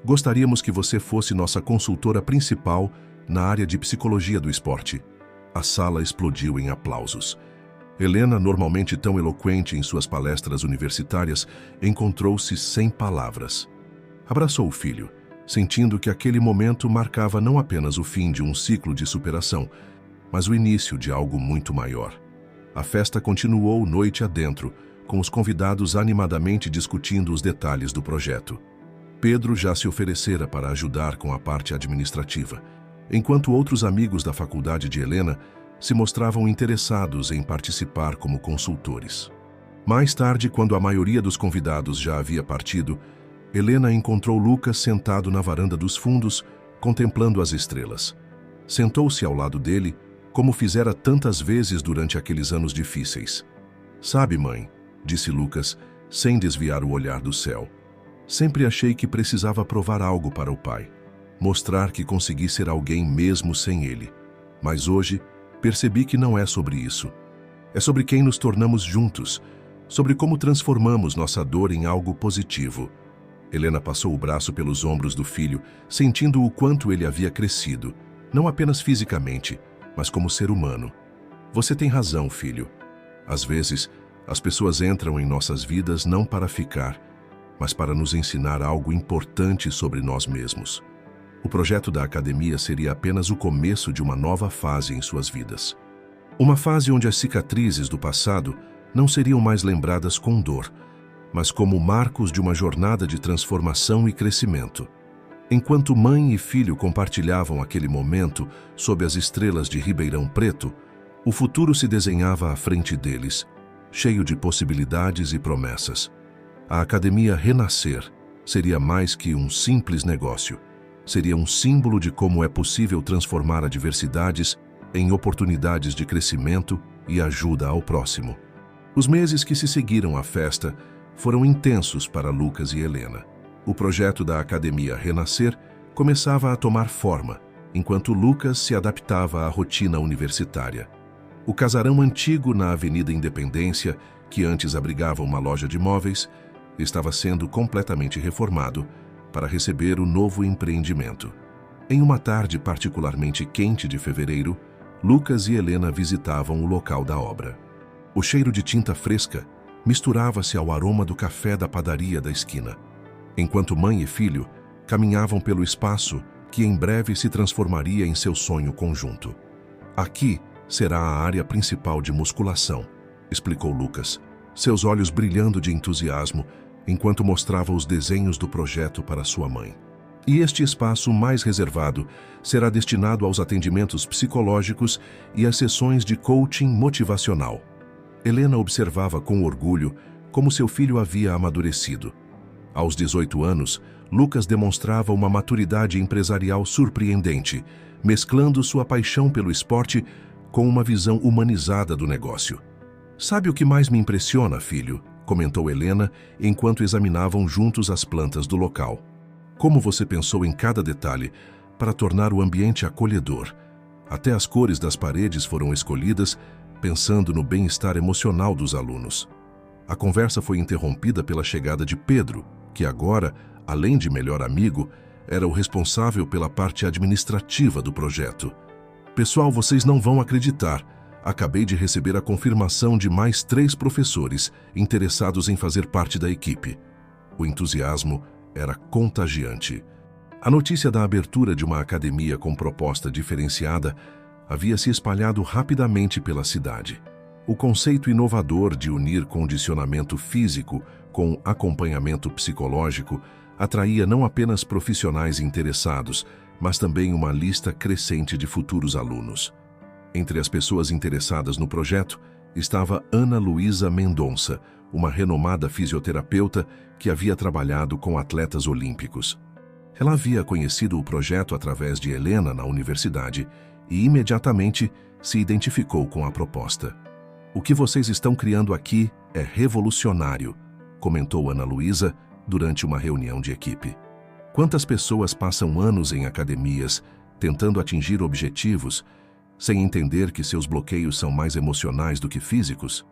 gostaríamos que você fosse nossa consultora principal na área de psicologia do esporte." A sala explodiu em aplausos. Helena, normalmente tão eloquente em suas palestras universitárias, encontrou-se sem palavras. Abraçou o filho, sentindo que aquele momento marcava não apenas o fim de um ciclo de superação, mas o início de algo muito maior. A festa continuou noite adentro, com os convidados animadamente discutindo os detalhes do projeto. Pedro já se oferecera para ajudar com a parte administrativa, enquanto outros amigos da faculdade de Helena se mostravam interessados em participar como consultores. Mais tarde, quando a maioria dos convidados já havia partido, Helena encontrou Lucas sentado na varanda dos fundos, contemplando as estrelas. Sentou-se ao lado dele, como fizera tantas vezes durante aqueles anos difíceis. "Sabe, mãe", disse Lucas, sem desviar o olhar do céu, "sempre achei que precisava provar algo para o pai, mostrar que consegui ser alguém mesmo sem ele. Mas hoje, percebi que não é sobre isso. É sobre quem nos tornamos juntos, sobre como transformamos nossa dor em algo positivo." Helena passou o braço pelos ombros do filho, sentindo o quanto ele havia crescido, não apenas fisicamente, mas como ser humano. "Você tem razão, filho. Às vezes, as pessoas entram em nossas vidas não para ficar, mas para nos ensinar algo importante sobre nós mesmos." O projeto da academia seria apenas o começo de uma nova fase em suas vidas. Uma fase onde as cicatrizes do passado não seriam mais lembradas com dor, mas como marcos de uma jornada de transformação e crescimento. Enquanto mãe e filho compartilhavam aquele momento sob as estrelas de Ribeirão Preto, o futuro se desenhava à frente deles, cheio de possibilidades e promessas. A Academia Renascer seria mais que um simples negócio. Seria um símbolo de como é possível transformar adversidades em oportunidades de crescimento e ajuda ao próximo. Os meses que se seguiram à festa foram intensos para Lucas e Helena. O projeto da Academia Renascer começava a tomar forma, enquanto Lucas se adaptava à rotina universitária. O casarão antigo na Avenida Independência, que antes abrigava uma loja de móveis, estava sendo completamente reformado para receber o novo empreendimento. Em uma tarde particularmente quente de fevereiro, Lucas e Helena visitavam o local da obra. O cheiro de tinta fresca misturava-se ao aroma do café da padaria da esquina, enquanto mãe e filho caminhavam pelo espaço que em breve se transformaria em seu sonho conjunto. "Aqui será a área principal de musculação", explicou Lucas, seus olhos brilhando de entusiasmo enquanto mostrava os desenhos do projeto para sua mãe. "E este espaço mais reservado será destinado aos atendimentos psicológicos e às sessões de coaching motivacional." Helena observava com orgulho como seu filho havia amadurecido. Aos 18 anos, Lucas demonstrava uma maturidade empresarial surpreendente, mesclando sua paixão pelo esporte com uma visão humanizada do negócio. "Sabe o que mais me impressiona, filho?", comentou Helena enquanto examinavam juntos as plantas do local. "Como você pensou em cada detalhe para tornar o ambiente acolhedor. Até as cores das paredes foram escolhidas pensando no bem-estar emocional dos alunos." A conversa foi interrompida pela chegada de Pedro, que agora, além de melhor amigo, era o responsável pela parte administrativa do projeto. "Pessoal, vocês não vão acreditar. Acabei de receber a confirmação de mais 3 professores interessados em fazer parte da equipe." O entusiasmo era contagiante. A notícia da abertura de uma academia com proposta diferenciada havia se espalhado rapidamente pela cidade. O conceito inovador de unir condicionamento físico com acompanhamento psicológico atraía não apenas profissionais interessados, mas também uma lista crescente de futuros alunos. Entre as pessoas interessadas no projeto estava Ana Luísa Mendonça, uma renomada fisioterapeuta que havia trabalhado com atletas olímpicos. Ela havia conhecido o projeto através de Helena na universidade e imediatamente se identificou com a proposta. "O que vocês estão criando aqui é revolucionário", comentou Ana Luísa durante uma reunião de equipe. "Quantas pessoas passam anos em academias tentando atingir objetivos sem entender que seus bloqueios são mais emocionais do que físicos?"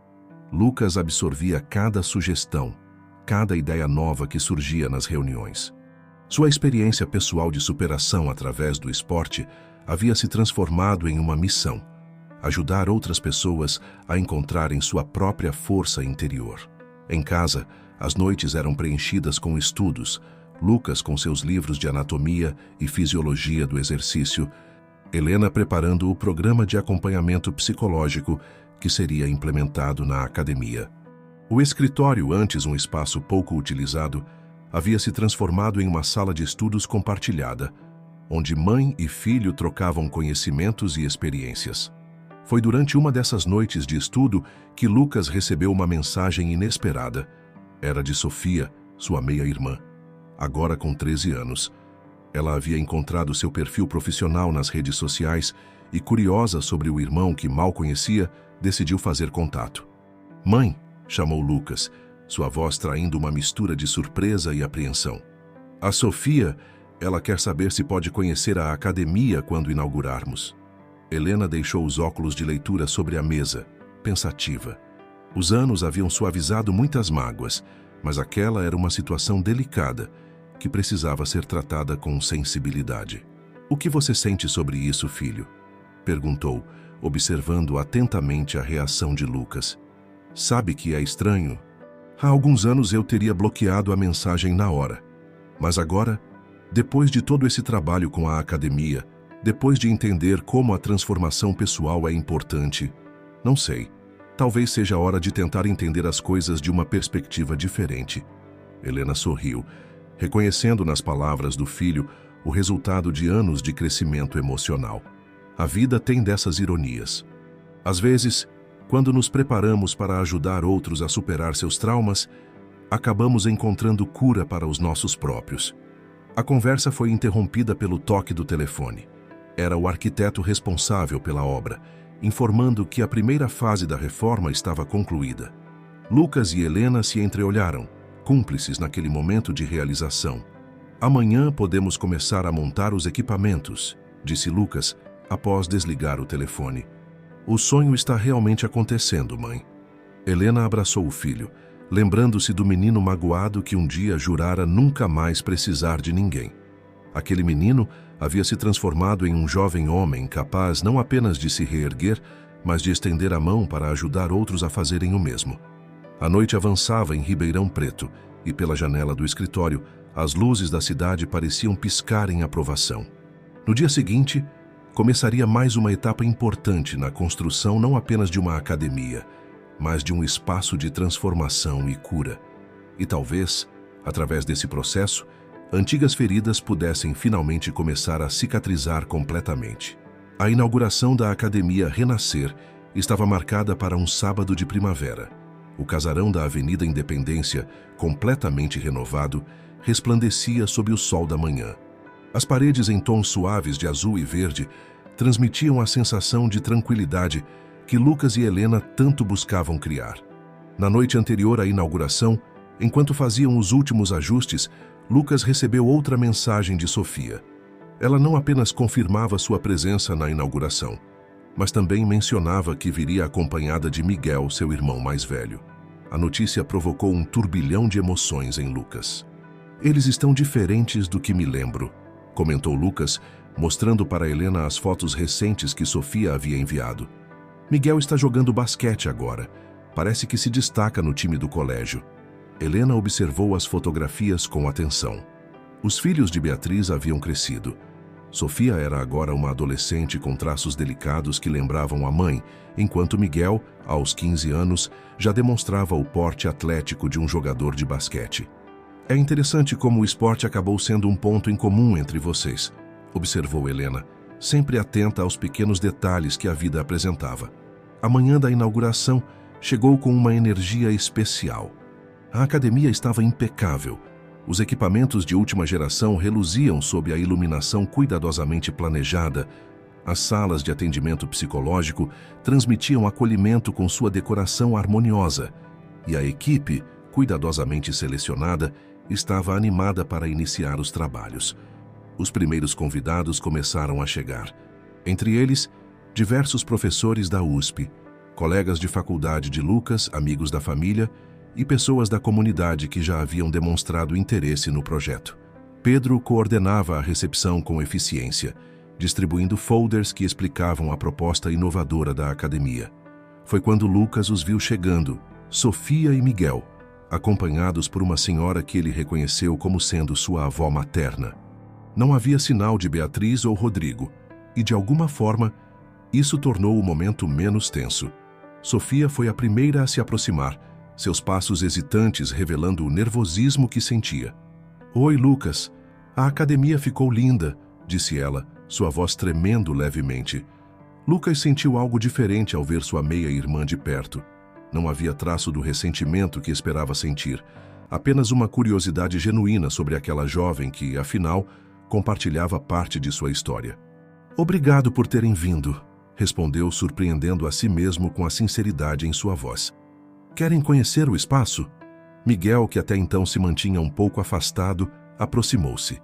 Lucas absorvia cada sugestão, cada ideia nova que surgia nas reuniões. Sua experiência pessoal de superação através do esporte havia se transformado em uma missão: ajudar outras pessoas a encontrarem sua própria força interior. Em casa, as noites eram preenchidas com estudos, Lucas com seus livros de anatomia e fisiologia do exercício, Helena preparando o programa de acompanhamento psicológico que seria implementado na academia. O escritório, antes um espaço pouco utilizado, havia se transformado em uma sala de estudos compartilhada, onde mãe e filho trocavam conhecimentos e experiências. Foi durante uma dessas noites de estudo que Lucas recebeu uma mensagem inesperada. Era de Sofia, sua meia-irmã. Agora com 13 anos. Ela havia encontrado seu perfil profissional nas redes sociais e, curiosa sobre o irmão que mal conhecia, decidiu fazer contato. "Mãe", chamou Lucas, sua voz traindo uma mistura de surpresa e apreensão. "A Sofia, ela quer saber se pode conhecer a academia quando inaugurarmos." Helena deixou os óculos de leitura sobre a mesa, pensativa. Os anos haviam suavizado muitas mágoas, mas aquela era uma situação delicada, que precisava ser tratada com sensibilidade. "O que você sente sobre isso, filho?" perguntou, observando atentamente a reação de Lucas. "Sabe que é estranho? Há alguns anos eu teria bloqueado a mensagem na hora. Mas agora, depois de todo esse trabalho com a academia, depois de entender como a transformação pessoal é importante, não sei, talvez seja a hora de tentar entender as coisas de uma perspectiva diferente." Helena sorriu, reconhecendo nas palavras do filho o resultado de anos de crescimento emocional. A vida tem dessas ironias. Às vezes, quando nos preparamos para ajudar outros a superar seus traumas, acabamos encontrando cura para os nossos próprios. A conversa foi interrompida pelo toque do telefone. Era o arquiteto responsável pela obra, informando que a primeira fase da reforma estava concluída. Lucas e Helena se entreolharam, cúmplices naquele momento de realização. "Amanhã podemos começar a montar os equipamentos", disse Lucas, após desligar o telefone. "O sonho está realmente acontecendo, mãe." Helena abraçou o filho, lembrando-se do menino magoado que um dia jurara nunca mais precisar de ninguém. Aquele menino havia se transformado em um jovem homem capaz não apenas de se reerguer, mas de estender a mão para ajudar outros a fazerem o mesmo. A noite avançava em Ribeirão Preto e, pela janela do escritório, as luzes da cidade pareciam piscar em aprovação. No dia seguinte, começaria mais uma etapa importante na construção não apenas de uma academia, mas de um espaço de transformação e cura. E talvez, através desse processo, antigas feridas pudessem finalmente começar a cicatrizar completamente. A inauguração da Academia Renascer estava marcada para um sábado de primavera. O casarão da Avenida Independência, completamente renovado, resplandecia sob o sol da manhã. As paredes em tons suaves de azul e verde transmitiam a sensação de tranquilidade que Lucas e Helena tanto buscavam criar. Na noite anterior à inauguração, enquanto faziam os últimos ajustes, Lucas recebeu outra mensagem de Sofia. Ela não apenas confirmava sua presença na inauguração, mas também mencionava que viria acompanhada de Miguel, seu irmão mais velho. A notícia provocou um turbilhão de emoções em Lucas. "Eles estão diferentes do que me lembro", comentou Lucas, mostrando para Helena as fotos recentes que Sofia havia enviado. "Miguel está jogando basquete agora. Parece que se destaca no time do colégio." Helena observou as fotografias com atenção. Os filhos de Beatriz haviam crescido. Sofia era agora uma adolescente com traços delicados que lembravam a mãe, enquanto Miguel, aos 15 anos, já demonstrava o porte atlético de um jogador de basquete. "É interessante como o esporte acabou sendo um ponto em comum entre vocês", observou Helena, sempre atenta aos pequenos detalhes que a vida apresentava. A manhã da inauguração chegou com uma energia especial. A academia estava impecável. Os equipamentos de última geração reluziam sob a iluminação cuidadosamente planejada. As salas de atendimento psicológico transmitiam acolhimento com sua decoração harmoniosa. E a equipe, cuidadosamente selecionada, estava animada para iniciar os trabalhos. Os primeiros convidados começaram a chegar. Entre eles, diversos professores da USP, colegas de faculdade de Lucas, amigos da família, e pessoas da comunidade que já haviam demonstrado interesse no projeto. Pedro coordenava a recepção com eficiência, distribuindo folders que explicavam a proposta inovadora da academia. Foi quando Lucas os viu chegando, Sofia e Miguel, acompanhados por uma senhora que ele reconheceu como sendo sua avó materna. Não havia sinal de Beatriz ou Rodrigo, e de alguma forma, isso tornou o momento menos tenso. Sofia foi a primeira a se aproximar, seus passos hesitantes revelando o nervosismo que sentia. "Oi, Lucas. A academia ficou linda", disse ela, sua voz tremendo levemente. Lucas sentiu algo diferente ao ver sua meia-irmã de perto. Não havia traço do ressentimento que esperava sentir, apenas uma curiosidade genuína sobre aquela jovem que, afinal, compartilhava parte de sua história. "Obrigado por terem vindo", respondeu, surpreendendo a si mesmo com a sinceridade em sua voz. "Querem conhecer o espaço?" Miguel, que até então se mantinha um pouco afastado, aproximou-se.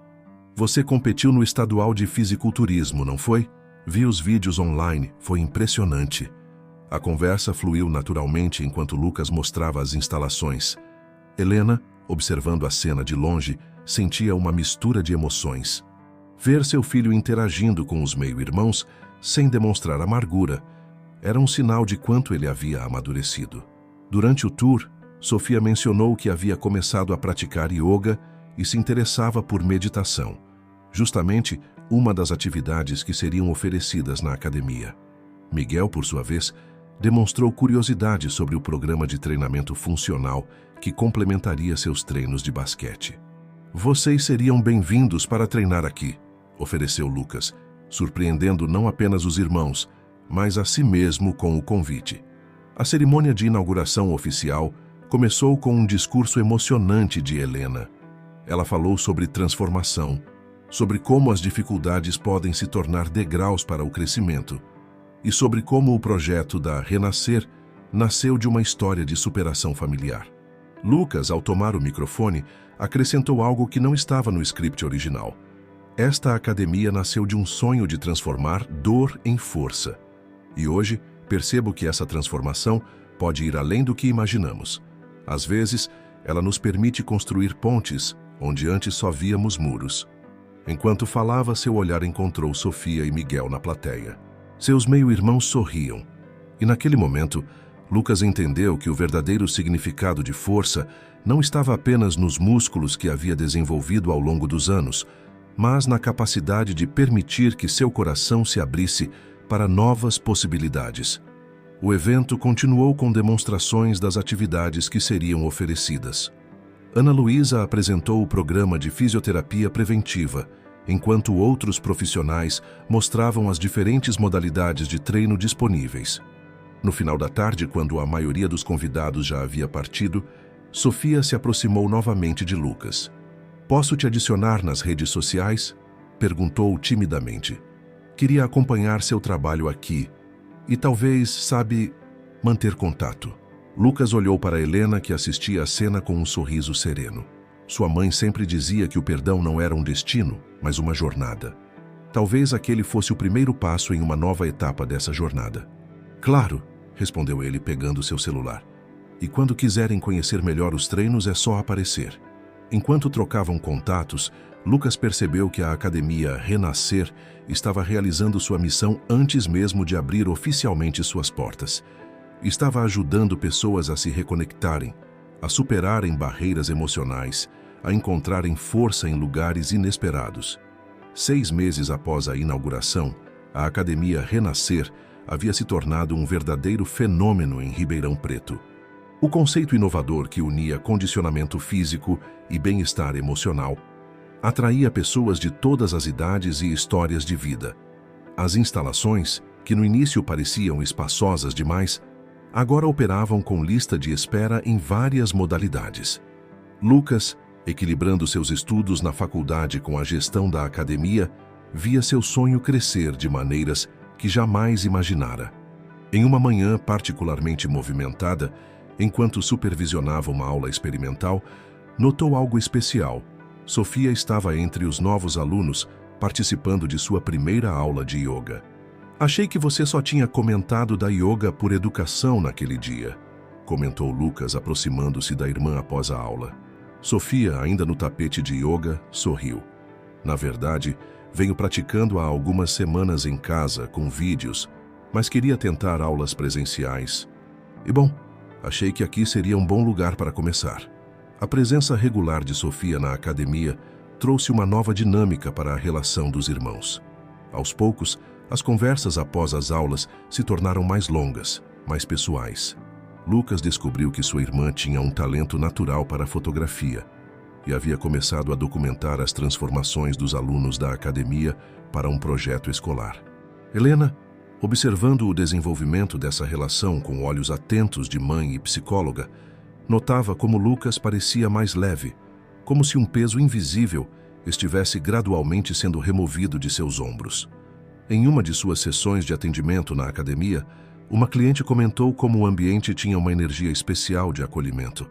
"Você competiu no estadual de fisiculturismo, não foi? Vi os vídeos online, foi impressionante." A conversa fluiu naturalmente enquanto Lucas mostrava as instalações. Helena, observando a cena de longe, sentia uma mistura de emoções. Ver seu filho interagindo com os meio-irmãos, sem demonstrar amargura, era um sinal de quanto ele havia amadurecido. Durante o tour, Sofia mencionou que havia começado a praticar yoga e se interessava por meditação, justamente uma das atividades que seriam oferecidas na academia. Miguel, por sua vez, demonstrou curiosidade sobre o programa de treinamento funcional que complementaria seus treinos de basquete. "Vocês seriam bem-vindos para treinar aqui", ofereceu Lucas, surpreendendo não apenas os irmãos, mas a si mesmo com o convite. A cerimônia de inauguração oficial começou com um discurso emocionante de Helena. Ela falou sobre transformação, sobre como as dificuldades podem se tornar degraus para o crescimento, e sobre como o projeto da Renascer nasceu de uma história de superação familiar. Lucas, ao tomar o microfone, acrescentou algo que não estava no script original. Esta academia nasceu de um sonho de transformar dor em força. E hoje, percebo que essa transformação pode ir além do que imaginamos. Às vezes, ela nos permite construir pontes onde antes só víamos muros. Enquanto falava, seu olhar encontrou Sofia e Miguel na plateia. Seus meio-irmãos sorriam. E naquele momento, Lucas entendeu que o verdadeiro significado de força não estava apenas nos músculos que havia desenvolvido ao longo dos anos, mas na capacidade de permitir que seu coração se abrisse para novas possibilidades. O evento continuou com demonstrações das atividades que seriam oferecidas. Ana Luísa apresentou o programa de fisioterapia preventiva, enquanto outros profissionais mostravam as diferentes modalidades de treino disponíveis. No final da tarde, quando a maioria dos convidados já havia partido, Sofia se aproximou novamente de Lucas. "Posso te adicionar nas redes sociais?" perguntou timidamente. "Queria acompanhar seu trabalho aqui e talvez, manter contato." Lucas olhou para Helena, que assistia à cena com um sorriso sereno. Sua mãe sempre dizia que o perdão não era um destino, mas uma jornada. Talvez aquele fosse o primeiro passo em uma nova etapa dessa jornada. "Claro", respondeu ele, pegando seu celular. "E quando quiserem conhecer melhor os treinos, é só aparecer." Enquanto trocavam contatos, Lucas percebeu que a academia Renascer estava realizando sua missão antes mesmo de abrir oficialmente suas portas. Estava ajudando pessoas a se reconectarem, a superarem barreiras emocionais, a encontrarem força em lugares inesperados. 6 meses após a inauguração, a Academia Renascer havia se tornado um verdadeiro fenômeno em Ribeirão Preto. O conceito inovador que unia condicionamento físico e bem-estar emocional atraía pessoas de todas as idades e histórias de vida. As instalações, que no início pareciam espaçosas demais, agora operavam com lista de espera em várias modalidades. Lucas, equilibrando seus estudos na faculdade com a gestão da academia, via seu sonho crescer de maneiras que jamais imaginara. Em uma manhã particularmente movimentada, enquanto supervisionava uma aula experimental, notou algo especial. Sofia estava entre os novos alunos, participando de sua primeira aula de yoga. "Achei que você só tinha comentado da yoga por educação naquele dia", comentou Lucas, aproximando-se da irmã após a aula. Sofia, ainda no tapete de yoga, sorriu. "Na verdade, venho praticando há algumas semanas em casa, com vídeos, mas queria tentar aulas presenciais. E bom, achei que aqui seria um bom lugar para começar." A presença regular de Sofia na academia trouxe uma nova dinâmica para a relação dos irmãos. Aos poucos, as conversas após as aulas se tornaram mais longas, mais pessoais. Lucas descobriu que sua irmã tinha um talento natural para a fotografia e havia começado a documentar as transformações dos alunos da academia para um projeto escolar. Helena, observando o desenvolvimento dessa relação com olhos atentos de mãe e psicóloga, notava como Lucas parecia mais leve, como se um peso invisível estivesse gradualmente sendo removido de seus ombros. Em uma de suas sessões de atendimento na academia, uma cliente comentou como o ambiente tinha uma energia especial de acolhimento.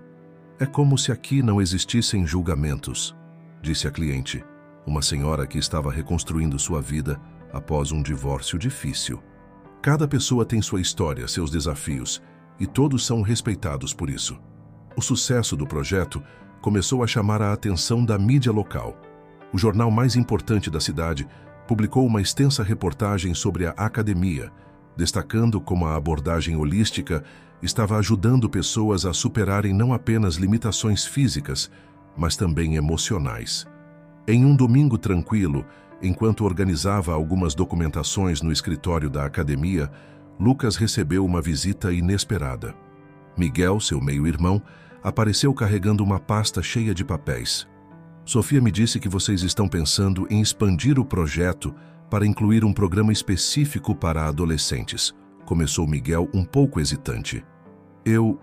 "É como se aqui não existissem julgamentos", disse a cliente, uma senhora que estava reconstruindo sua vida após um divórcio difícil. "Cada pessoa tem sua história, seus desafios, e todos são respeitados por isso." O sucesso do projeto começou a chamar a atenção da mídia local. O jornal mais importante da cidade publicou uma extensa reportagem sobre a academia, destacando como a abordagem holística estava ajudando pessoas a superarem não apenas limitações físicas, mas também emocionais. Em um domingo tranquilo, enquanto organizava algumas documentações no escritório da academia, Lucas recebeu uma visita inesperada. Miguel, seu meio-irmão, apareceu carregando uma pasta cheia de papéis. "Sofia me disse que vocês estão pensando em expandir o projeto para incluir um programa específico para adolescentes", começou Miguel um pouco hesitante. Eu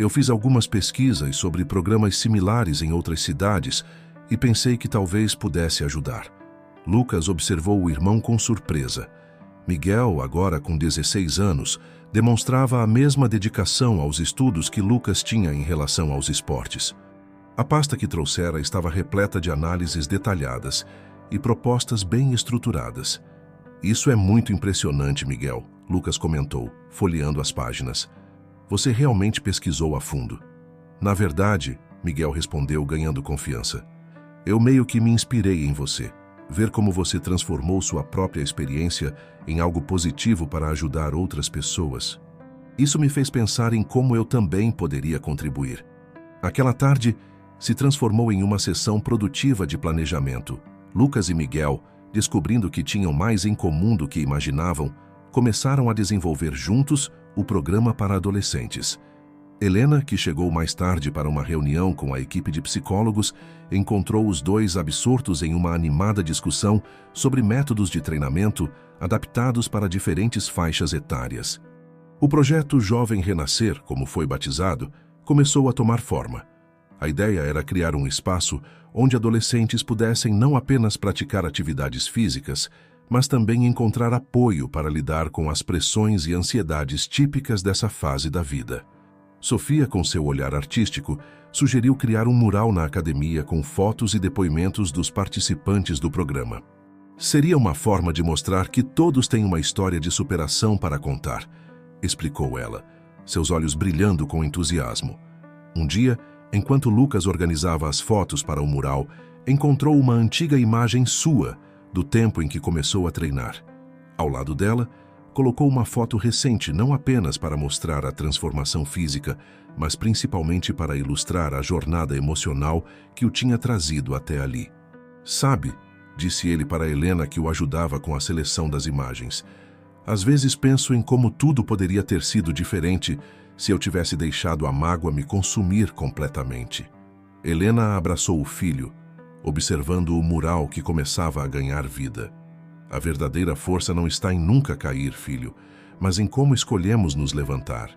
fiz algumas pesquisas sobre programas similares em outras cidades e pensei que talvez pudesse ajudar." Lucas observou o irmão com surpresa. Miguel, agora com 16 anos, demonstrava a mesma dedicação aos estudos que Lucas tinha em relação aos esportes. A pasta que trouxera estava repleta de análises detalhadas e propostas bem estruturadas. "Isso é muito impressionante, Miguel", Lucas comentou, folheando as páginas. "Você realmente pesquisou a fundo." "Na verdade", Miguel respondeu, ganhando confiança, "eu meio que me inspirei em você. Ver como você transformou sua própria experiência em algo positivo para ajudar outras pessoas. Isso me fez pensar em como eu também poderia contribuir." Aquela tarde se transformou em uma sessão produtiva de planejamento. Lucas e Miguel, descobrindo que tinham mais em comum do que imaginavam, começaram a desenvolver juntos o programa para adolescentes. Helena, que chegou mais tarde para uma reunião com a equipe de psicólogos, encontrou os dois absortos em uma animada discussão sobre métodos de treinamento adaptados para diferentes faixas etárias. O projeto Jovem Renascer, como foi batizado, começou a tomar forma. A ideia era criar um espaço onde adolescentes pudessem não apenas praticar atividades físicas, mas também encontrar apoio para lidar com as pressões e ansiedades típicas dessa fase da vida. Sofia, com seu olhar artístico, sugeriu criar um mural na academia com fotos e depoimentos dos participantes do programa. "Seria uma forma de mostrar que todos têm uma história de superação para contar", explicou ela, seus olhos brilhando com entusiasmo. Um dia, enquanto Lucas organizava as fotos para o mural, encontrou uma antiga imagem sua, do tempo em que começou a treinar. Ao lado dela, colocou uma foto recente não apenas para mostrar a transformação física, mas principalmente para ilustrar a jornada emocional que o tinha trazido até ali. "Sabe", disse ele para Helena, que o ajudava com a seleção das imagens, "às vezes penso em como tudo poderia ter sido diferente se eu tivesse deixado a mágoa me consumir completamente." Helena abraçou o filho, observando o mural que começava a ganhar vida. "A verdadeira força não está em nunca cair, filho, mas em como escolhemos nos levantar.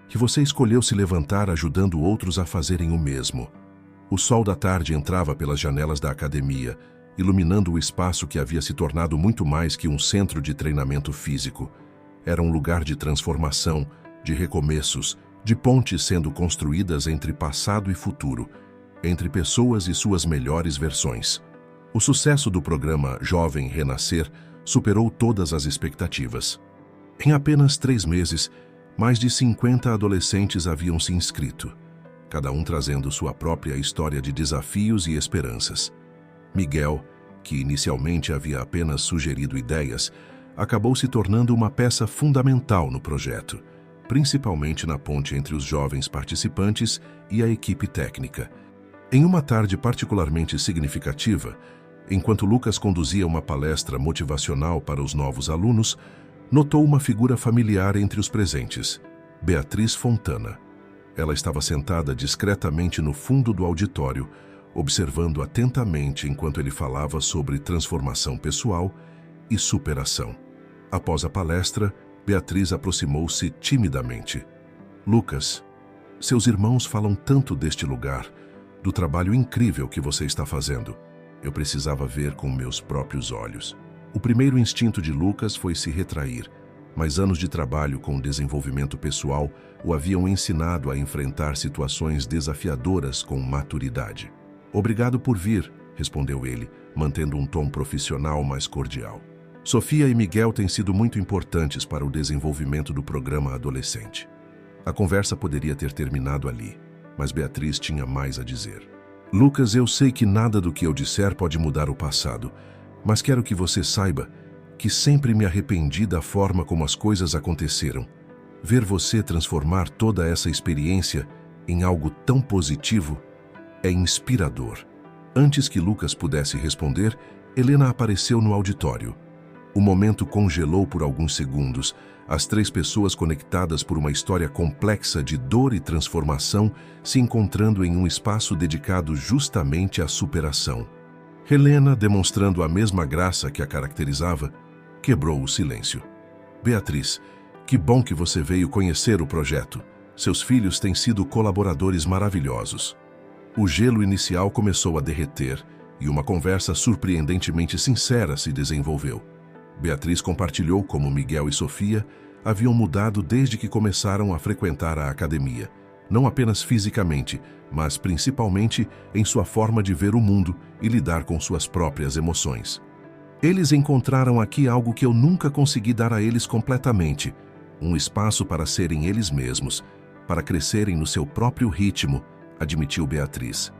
Que você escolheu se levantar ajudando outros a fazerem o mesmo." O sol da tarde entrava pelas janelas da academia, iluminando o espaço que havia se tornado muito mais que um centro de treinamento físico. Era um lugar de transformação, de recomeços, de pontes sendo construídas entre passado e futuro, entre pessoas e suas melhores versões. O sucesso do programa Jovem Renascer superou todas as expectativas. Em apenas 3 meses, mais de 50 adolescentes haviam se inscrito, cada um trazendo sua própria história de desafios e esperanças. Miguel, que inicialmente havia apenas sugerido ideias, acabou se tornando uma peça fundamental no projeto, principalmente na ponte entre os jovens participantes e a equipe técnica. Em uma tarde particularmente significativa, enquanto Lucas conduzia uma palestra motivacional para os novos alunos, notou uma figura familiar entre os presentes. Beatriz Fontana. Ela estava sentada discretamente no fundo do auditório, observando atentamente enquanto ele falava sobre transformação pessoal e superação. Após a palestra, Beatriz aproximou-se timidamente. Lucas, seus irmãos falam tanto deste lugar, do trabalho incrível que você está fazendo. Eu precisava ver com meus próprios olhos. O primeiro instinto de Lucas foi se retrair, mas anos de trabalho com desenvolvimento pessoal o haviam ensinado a enfrentar situações desafiadoras com maturidade. Obrigado por vir, respondeu ele, mantendo um tom profissional mais cordial. Sofia e Miguel têm sido muito importantes para o desenvolvimento do programa adolescente. A conversa poderia ter terminado ali, mas Beatriz tinha mais a dizer. Lucas, eu sei que nada do que eu disser pode mudar o passado, mas quero que você saiba que sempre me arrependi da forma como as coisas aconteceram. Ver você transformar toda essa experiência em algo tão positivo é inspirador. Antes que Lucas pudesse responder, Helena apareceu no auditório. O momento congelou por alguns segundos, as três pessoas conectadas por uma história complexa de dor e transformação se encontrando em um espaço dedicado justamente à superação. Helena, demonstrando a mesma graça que a caracterizava, quebrou o silêncio. Beatriz, que bom que você veio conhecer o projeto. Seus filhos têm sido colaboradores maravilhosos. O gelo inicial começou a derreter e uma conversa surpreendentemente sincera se desenvolveu. Beatriz compartilhou como Miguel e Sofia haviam mudado desde que começaram a frequentar a academia, não apenas fisicamente, mas principalmente em sua forma de ver o mundo e lidar com suas próprias emoções. Eles encontraram aqui algo que eu nunca consegui dar a eles completamente, um espaço para serem eles mesmos, para crescerem no seu próprio ritmo, admitiu Beatriz.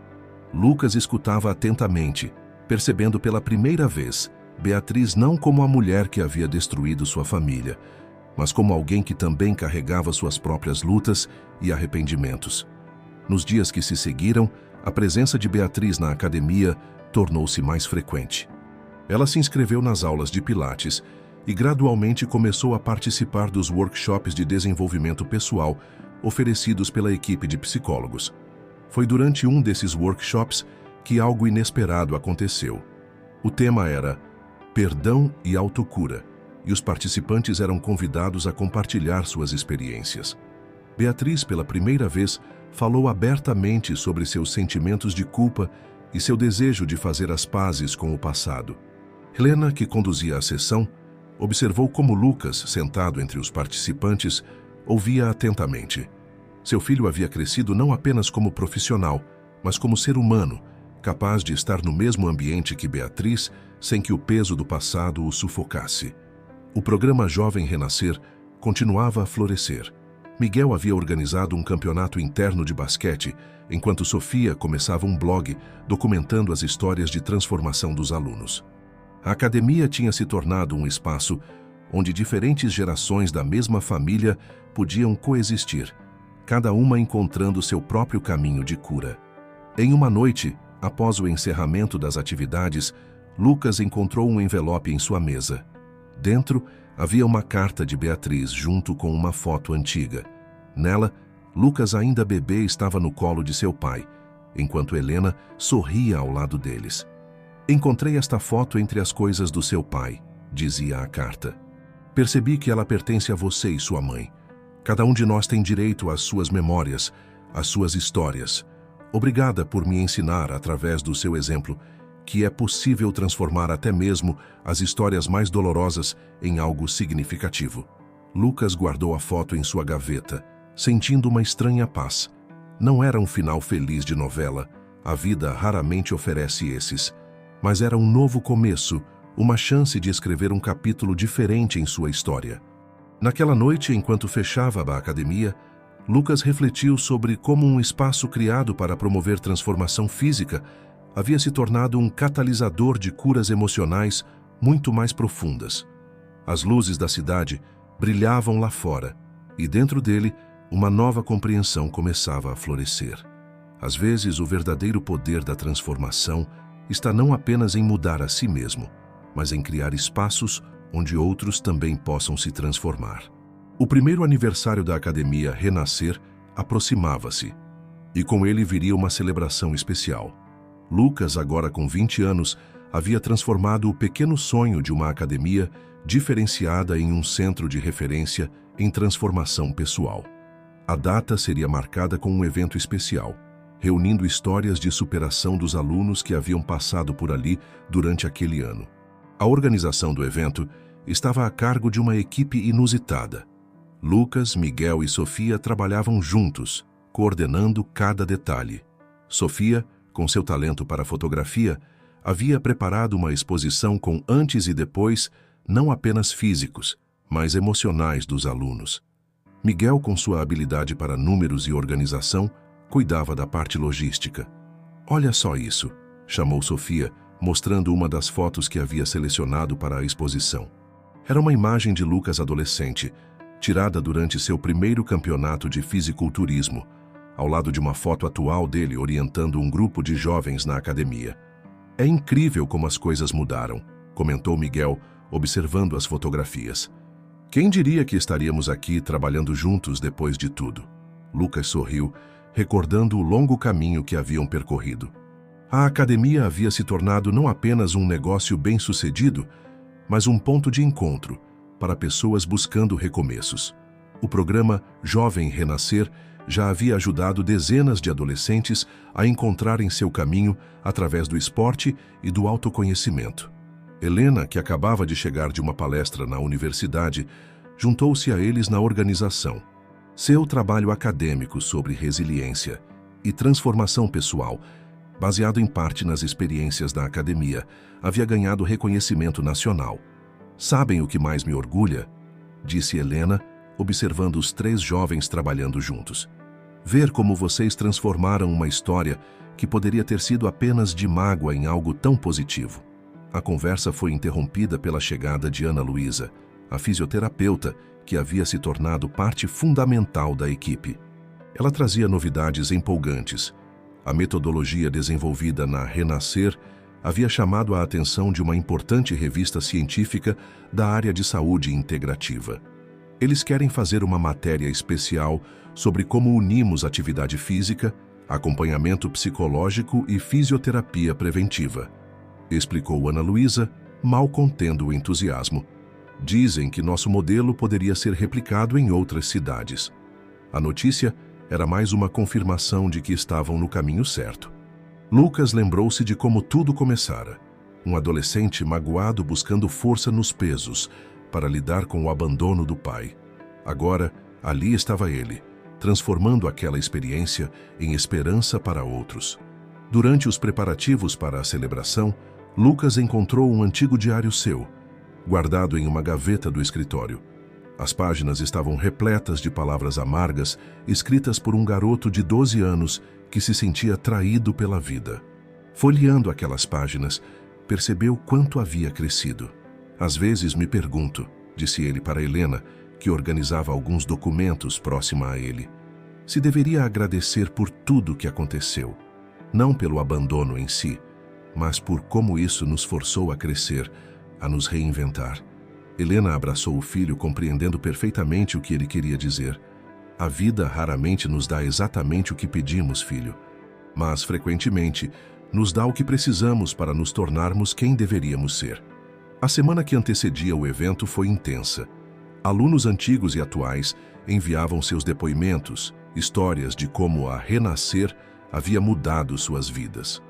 Lucas escutava atentamente, percebendo pela primeira vez Beatriz não como a mulher que havia destruído sua família, mas como alguém que também carregava suas próprias lutas e arrependimentos. Nos dias que se seguiram, a presença de Beatriz na academia tornou-se mais frequente. Ela se inscreveu nas aulas de Pilates e gradualmente começou a participar dos workshops de desenvolvimento pessoal oferecidos pela equipe de psicólogos. Foi durante um desses workshops que algo inesperado aconteceu. O tema era perdão e autocura, e os participantes eram convidados a compartilhar suas experiências. Beatriz, pela primeira vez, falou abertamente sobre seus sentimentos de culpa e seu desejo de fazer as pazes com o passado. Helena, que conduzia a sessão, observou como Lucas, sentado entre os participantes, ouvia atentamente. Seu filho havia crescido não apenas como profissional, mas como ser humano, capaz de estar no mesmo ambiente que Beatriz, sem que o peso do passado o sufocasse. O programa Jovem Renascer continuava a florescer. Miguel havia organizado um campeonato interno de basquete, enquanto Sofia começava um blog documentando as histórias de transformação dos alunos. A academia tinha se tornado um espaço onde diferentes gerações da mesma família podiam coexistir, cada uma encontrando seu próprio caminho de cura. Em uma noite, após o encerramento das atividades, Lucas encontrou um envelope em sua mesa. Dentro, havia uma carta de Beatriz junto com uma foto antiga. Nela, Lucas, ainda bebê, estava no colo de seu pai, enquanto Helena sorria ao lado deles. Encontrei esta foto entre as coisas do seu pai, dizia a carta. Percebi que ela pertence a você e sua mãe. Cada um de nós tem direito às suas memórias, às suas histórias. Obrigada por me ensinar, através do seu exemplo, que é possível transformar até mesmo as histórias mais dolorosas em algo significativo. Lucas guardou a foto em sua gaveta, sentindo uma estranha paz. Não era um final feliz de novela, a vida raramente oferece esses, mas era um novo começo, uma chance de escrever um capítulo diferente em sua história. Naquela noite, enquanto fechava a academia, Lucas refletiu sobre como um espaço criado para promover transformação física havia se tornado um catalisador de curas emocionais muito mais profundas. As luzes da cidade brilhavam lá fora, e dentro dele, uma nova compreensão começava a florescer. Às vezes, o verdadeiro poder da transformação está não apenas em mudar a si mesmo, mas em criar espaços onde outros também possam se transformar. O primeiro aniversário da Academia Renascer aproximava-se, e com ele viria uma celebração especial. Lucas, agora com 20 anos, havia transformado o pequeno sonho de uma academia diferenciada em um centro de referência em transformação pessoal. A data seria marcada com um evento especial, reunindo histórias de superação dos alunos que haviam passado por ali durante aquele ano. A organização do evento estava a cargo de uma equipe inusitada. Lucas, Miguel e Sofia trabalhavam juntos, coordenando cada detalhe. Sofia, com seu talento para fotografia, havia preparado uma exposição com antes e depois, não apenas físicos, mas emocionais dos alunos. Miguel, com sua habilidade para números e organização, cuidava da parte logística. "Olha só isso", chamou Sofia, mostrando uma das fotos que havia selecionado para a exposição. Era uma imagem de Lucas adolescente, tirada durante seu primeiro campeonato de fisiculturismo, ao lado de uma foto atual dele orientando um grupo de jovens na academia. "É incrível como as coisas mudaram", comentou Miguel, observando as fotografias. "Quem diria que estaríamos aqui trabalhando juntos depois de tudo?" Lucas sorriu, recordando o longo caminho que haviam percorrido. A academia havia se tornado não apenas um negócio bem-sucedido, mas um ponto de encontro para pessoas buscando recomeços. O programa Jovem Renascer já havia ajudado dezenas de adolescentes a encontrarem seu caminho através do esporte e do autoconhecimento. Helena, que acabava de chegar de uma palestra na universidade, juntou-se a eles na organização. Seu trabalho acadêmico sobre resiliência e transformação pessoal, baseado em parte nas experiências da academia, havia ganhado reconhecimento nacional. "Sabem o que mais me orgulha?", disse Helena, observando os 3 jovens trabalhando juntos. "Ver como vocês transformaram uma história que poderia ter sido apenas de mágoa em algo tão positivo." A conversa foi interrompida pela chegada de Ana Luísa, a fisioterapeuta que havia se tornado parte fundamental da equipe. Ela trazia novidades empolgantes. A metodologia desenvolvida na Renascer havia chamado a atenção de uma importante revista científica da área de saúde integrativa. "Eles querem fazer uma matéria especial sobre como unimos atividade física, acompanhamento psicológico e fisioterapia preventiva", explicou Ana Luísa, mal contendo o entusiasmo. "Dizem que nosso modelo poderia ser replicado em outras cidades." A notícia era mais uma confirmação de que estavam no caminho certo. Lucas lembrou-se de como tudo começara. Um adolescente magoado buscando força nos pesos para lidar com o abandono do pai. Agora, ali estava ele, transformando aquela experiência em esperança para outros. Durante os preparativos para a celebração, Lucas encontrou um antigo diário seu, guardado em uma gaveta do escritório. As páginas estavam repletas de palavras amargas, escritas por um garoto de 12 anos que se sentia traído pela vida. Folheando aquelas páginas, percebeu quanto havia crescido. "Às vezes me pergunto", disse ele para Helena, que organizava alguns documentos próxima a ele, "se deveria agradecer por tudo que aconteceu, não pelo abandono em si, mas por como isso nos forçou a crescer, a nos reinventar." Helena abraçou o filho, compreendendo perfeitamente o que ele queria dizer. "A vida raramente nos dá exatamente o que pedimos, filho, mas frequentemente nos dá o que precisamos para nos tornarmos quem deveríamos ser." A semana que antecedia o evento foi intensa. Alunos antigos e atuais enviavam seus depoimentos, histórias de como a Renascer havia mudado suas vidas.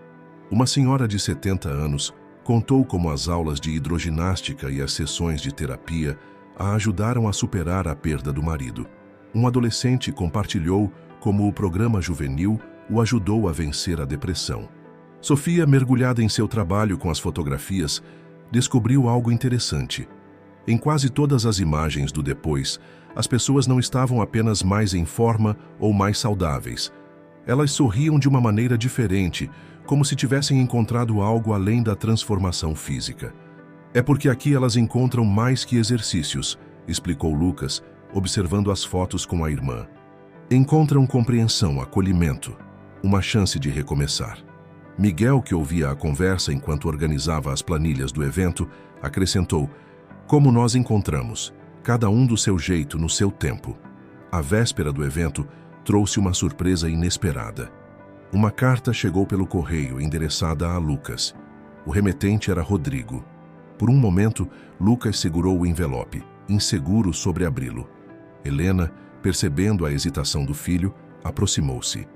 Uma senhora de 70 anos contou como as aulas de hidroginástica e as sessões de terapia a ajudaram a superar a perda do marido. Um adolescente compartilhou como o programa juvenil o ajudou a vencer a depressão. Sofia, mergulhada em seu trabalho com as fotografias, descobriu algo interessante. Em quase todas as imagens do depois, as pessoas não estavam apenas mais em forma ou mais saudáveis. Elas sorriam de uma maneira diferente, como se tivessem encontrado algo além da transformação física. "É porque aqui elas encontram mais que exercícios", explicou Lucas, observando as fotos com a irmã. "Encontram compreensão, acolhimento, uma chance de recomeçar." Miguel, que ouvia a conversa enquanto organizava as planilhas do evento, acrescentou: "Como nós encontramos, cada um do seu jeito, no seu tempo. A véspera do evento trouxe uma surpresa inesperada. Uma carta chegou pelo correio endereçada a Lucas. O remetente era Rodrigo. Por um momento, Lucas segurou o envelope, inseguro sobre abri-lo. Helena, percebendo a hesitação do filho, aproximou-se.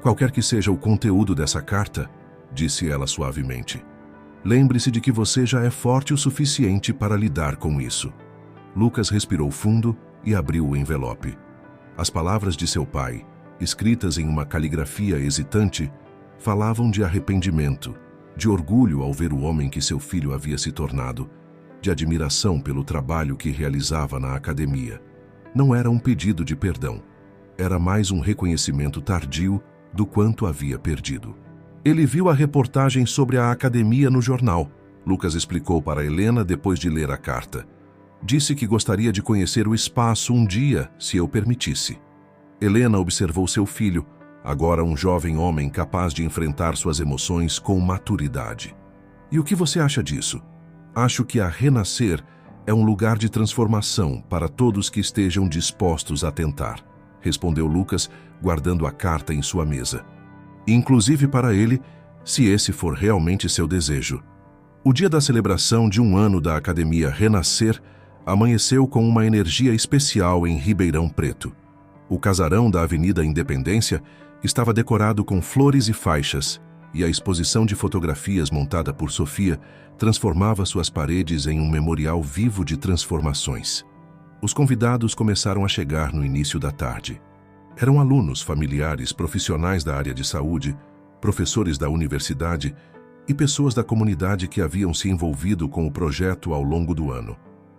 "Qualquer que seja o conteúdo dessa carta", disse ela suavemente, "lembre-se de que você já é forte o suficiente para lidar com isso." Lucas respirou fundo e abriu o envelope. As palavras de seu pai, escritas em uma caligrafia hesitante, falavam de arrependimento, de orgulho ao ver o homem que seu filho havia se tornado, de admiração pelo trabalho que realizava na academia. Não era um pedido de perdão. Era mais um reconhecimento tardio do quanto havia perdido. "Ele viu a reportagem sobre a academia no jornal", Lucas explicou para Helena depois de ler a carta. "Disse que gostaria de conhecer o espaço um dia, se eu permitisse." Helena observou seu filho, agora um jovem homem capaz de enfrentar suas emoções com maturidade. "E o que você acha disso?" "Acho que a Renascer é um lugar de transformação para todos que estejam dispostos a tentar", respondeu Lucas, guardando a carta em sua mesa. "Inclusive para ele, se esse for realmente seu desejo." O dia da celebração de um ano da Academia Renascer amanheceu com uma energia especial em Ribeirão Preto. O casarão da Avenida Independência estava decorado com flores e faixas, e a exposição de fotografias montada por Sofia transformava suas paredes em um memorial vivo de transformações. Os convidados começaram a chegar no início da tarde. Eram alunos, familiares, profissionais da área de saúde, professores da universidade e pessoas da comunidade que haviam se envolvido com o projeto ao longo do ano.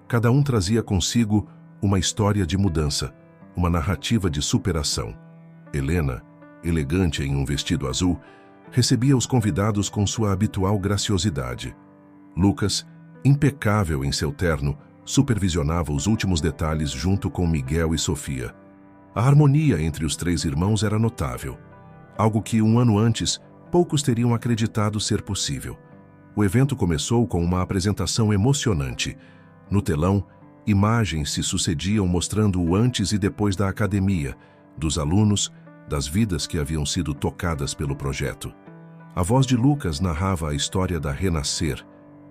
Cada um trazia consigo uma história de mudança, uma narrativa de superação. Helena, elegante em um vestido azul, recebia os convidados com sua habitual graciosidade. Lucas, impecável em seu terno, supervisionava os últimos detalhes junto com Miguel e Sofia. A harmonia entre os três irmãos era notável, algo que um ano antes poucos teriam acreditado ser possível. O evento começou com uma apresentação emocionante. No telão, imagens se sucediam mostrando o antes e depois da academia, dos alunos, das vidas que haviam sido tocadas pelo projeto. A voz de Lucas narrava a história da Renascer,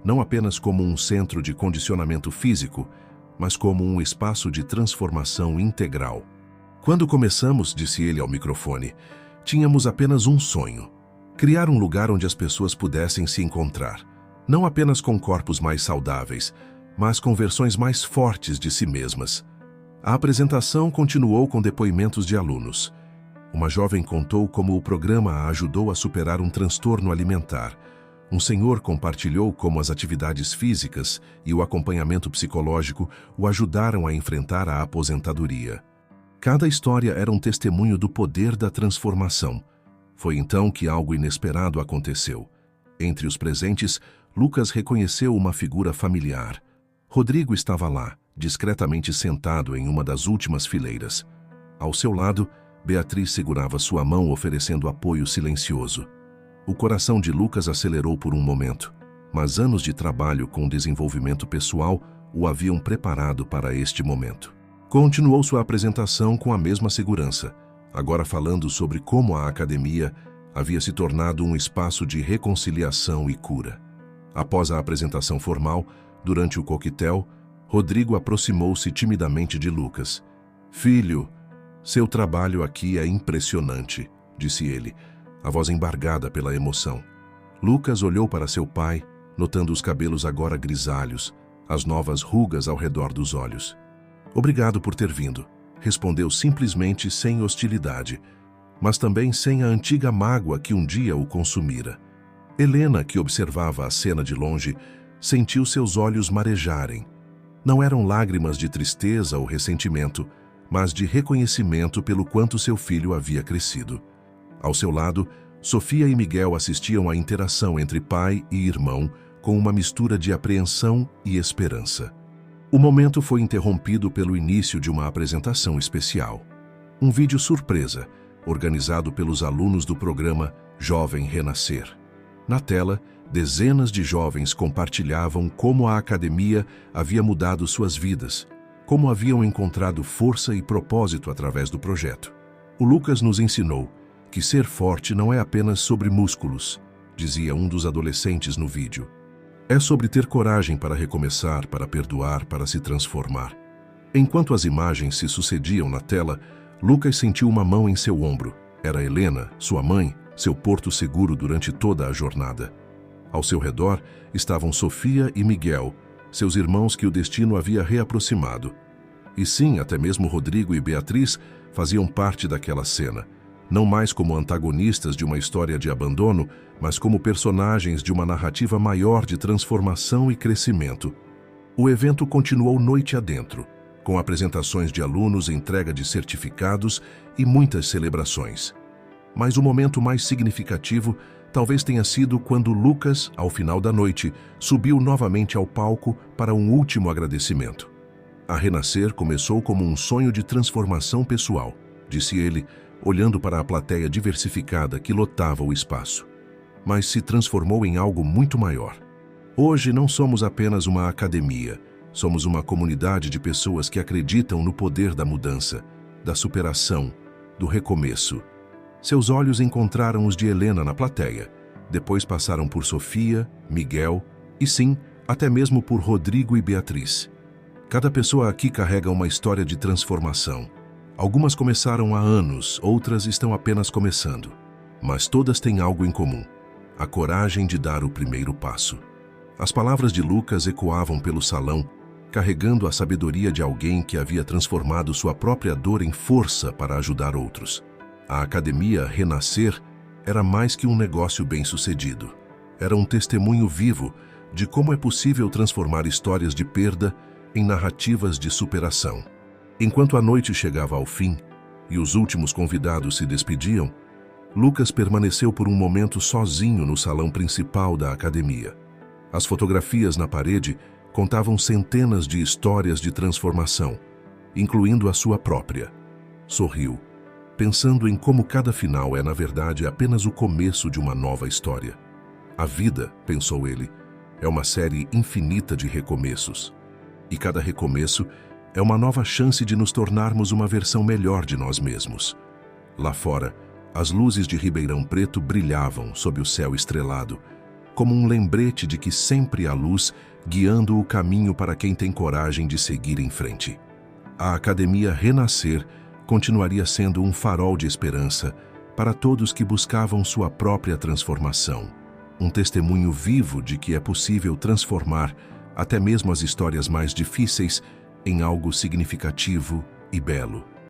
não apenas como um centro de condicionamento físico, mas como um espaço de transformação integral. "Quando começamos", disse ele ao microfone, "tínhamos apenas um sonho: criar um lugar onde as pessoas pudessem se encontrar, não apenas com corpos mais saudáveis, mas com versões mais fortes de si mesmas." A apresentação continuou com depoimentos de alunos. Uma jovem contou como o programa a ajudou a superar um transtorno alimentar. Um senhor compartilhou como as atividades físicas e o acompanhamento psicológico o ajudaram a enfrentar a aposentadoria. Cada história era um testemunho do poder da transformação. Foi então que algo inesperado aconteceu. Entre os presentes, Lucas reconheceu uma figura familiar. Rodrigo estava lá, discretamente sentado em uma das últimas fileiras. Ao seu lado, Beatriz segurava sua mão, oferecendo apoio silencioso. O coração de Lucas acelerou por um momento, mas anos de trabalho com desenvolvimento pessoal o haviam preparado para este momento. Continuou sua apresentação com a mesma segurança, agora falando sobre como a academia havia se tornado um espaço de reconciliação e cura. Após a apresentação formal, durante o coquetel, Rodrigo aproximou-se timidamente de Lucas. "Filho, seu trabalho aqui é impressionante", disse ele, a voz embargada pela emoção. Lucas olhou para seu pai, notando os cabelos agora grisalhos, as novas rugas ao redor dos olhos. "Obrigado por ter vindo", respondeu simplesmente, sem hostilidade, mas também sem a antiga mágoa que um dia o consumira. Helena, que observava a cena de longe, sentiu seus olhos marejarem. Não eram lágrimas de tristeza ou ressentimento, mas de reconhecimento pelo quanto seu filho havia crescido. Ao seu lado, Sofia e Miguel assistiam à interação entre pai e irmão com uma mistura de apreensão e esperança. O momento foi interrompido pelo início de uma apresentação especial. Um vídeo surpresa, organizado pelos alunos do programa Jovem Renascer. Na tela, dezenas de jovens compartilhavam como a academia havia mudado suas vidas, como haviam encontrado força e propósito através do projeto. O Lucas nos ensinou que ser forte não é apenas sobre músculos, dizia um dos adolescentes no vídeo. É sobre ter coragem para recomeçar, para perdoar, para se transformar. Enquanto as imagens se sucediam na tela, Lucas sentiu uma mão em seu ombro. Era Helena, sua mãe, seu porto seguro durante toda a jornada. Ao seu redor estavam Sofia e Miguel, seus irmãos que o destino havia reaproximado. E sim, até mesmo Rodrigo e Beatriz faziam parte daquela cena, não mais como antagonistas de uma história de abandono, mas como personagens de uma narrativa maior de transformação e crescimento. O evento continuou noite adentro, com apresentações de alunos, entrega de certificados e muitas celebrações. Mas o momento mais significativo talvez tenha sido quando Lucas, ao final da noite, subiu novamente ao palco para um último agradecimento. A Renascer começou como um sonho de transformação pessoal, disse ele, olhando para a plateia diversificada que lotava o espaço. Mas se transformou em algo muito maior. Hoje não somos apenas uma academia, somos uma comunidade de pessoas que acreditam no poder da mudança, da superação, do recomeço. Seus olhos encontraram os de Helena na plateia, depois passaram por Sofia, Miguel e sim, até mesmo por Rodrigo e Beatriz. Cada pessoa aqui carrega uma história de transformação. Algumas começaram há anos, outras estão apenas começando. Mas todas têm algo em comum: a coragem de dar o primeiro passo. As palavras de Lucas ecoavam pelo salão, carregando a sabedoria de alguém que havia transformado sua própria dor em força para ajudar outros. A Academia Renascer era mais que um negócio bem-sucedido. Era um testemunho vivo de como é possível transformar histórias de perda em narrativas de superação. Enquanto a noite chegava ao fim e os últimos convidados se despediam, Lucas permaneceu por um momento sozinho no salão principal da academia. As fotografias na parede contavam centenas de histórias de transformação, incluindo a sua própria. Sorriu, pensando em como cada final é, na verdade, apenas o começo de uma nova história. A vida, pensou ele, é uma série infinita de recomeços. E cada recomeço é uma nova chance de nos tornarmos uma versão melhor de nós mesmos. Lá fora, as luzes de Ribeirão Preto brilhavam sob o céu estrelado, como um lembrete de que sempre há luz guiando o caminho para quem tem coragem de seguir em frente. A Academia Renascer continuaria sendo um farol de esperança para todos que buscavam sua própria transformação, um testemunho vivo de que é possível transformar até mesmo as histórias mais difíceis em algo significativo e belo.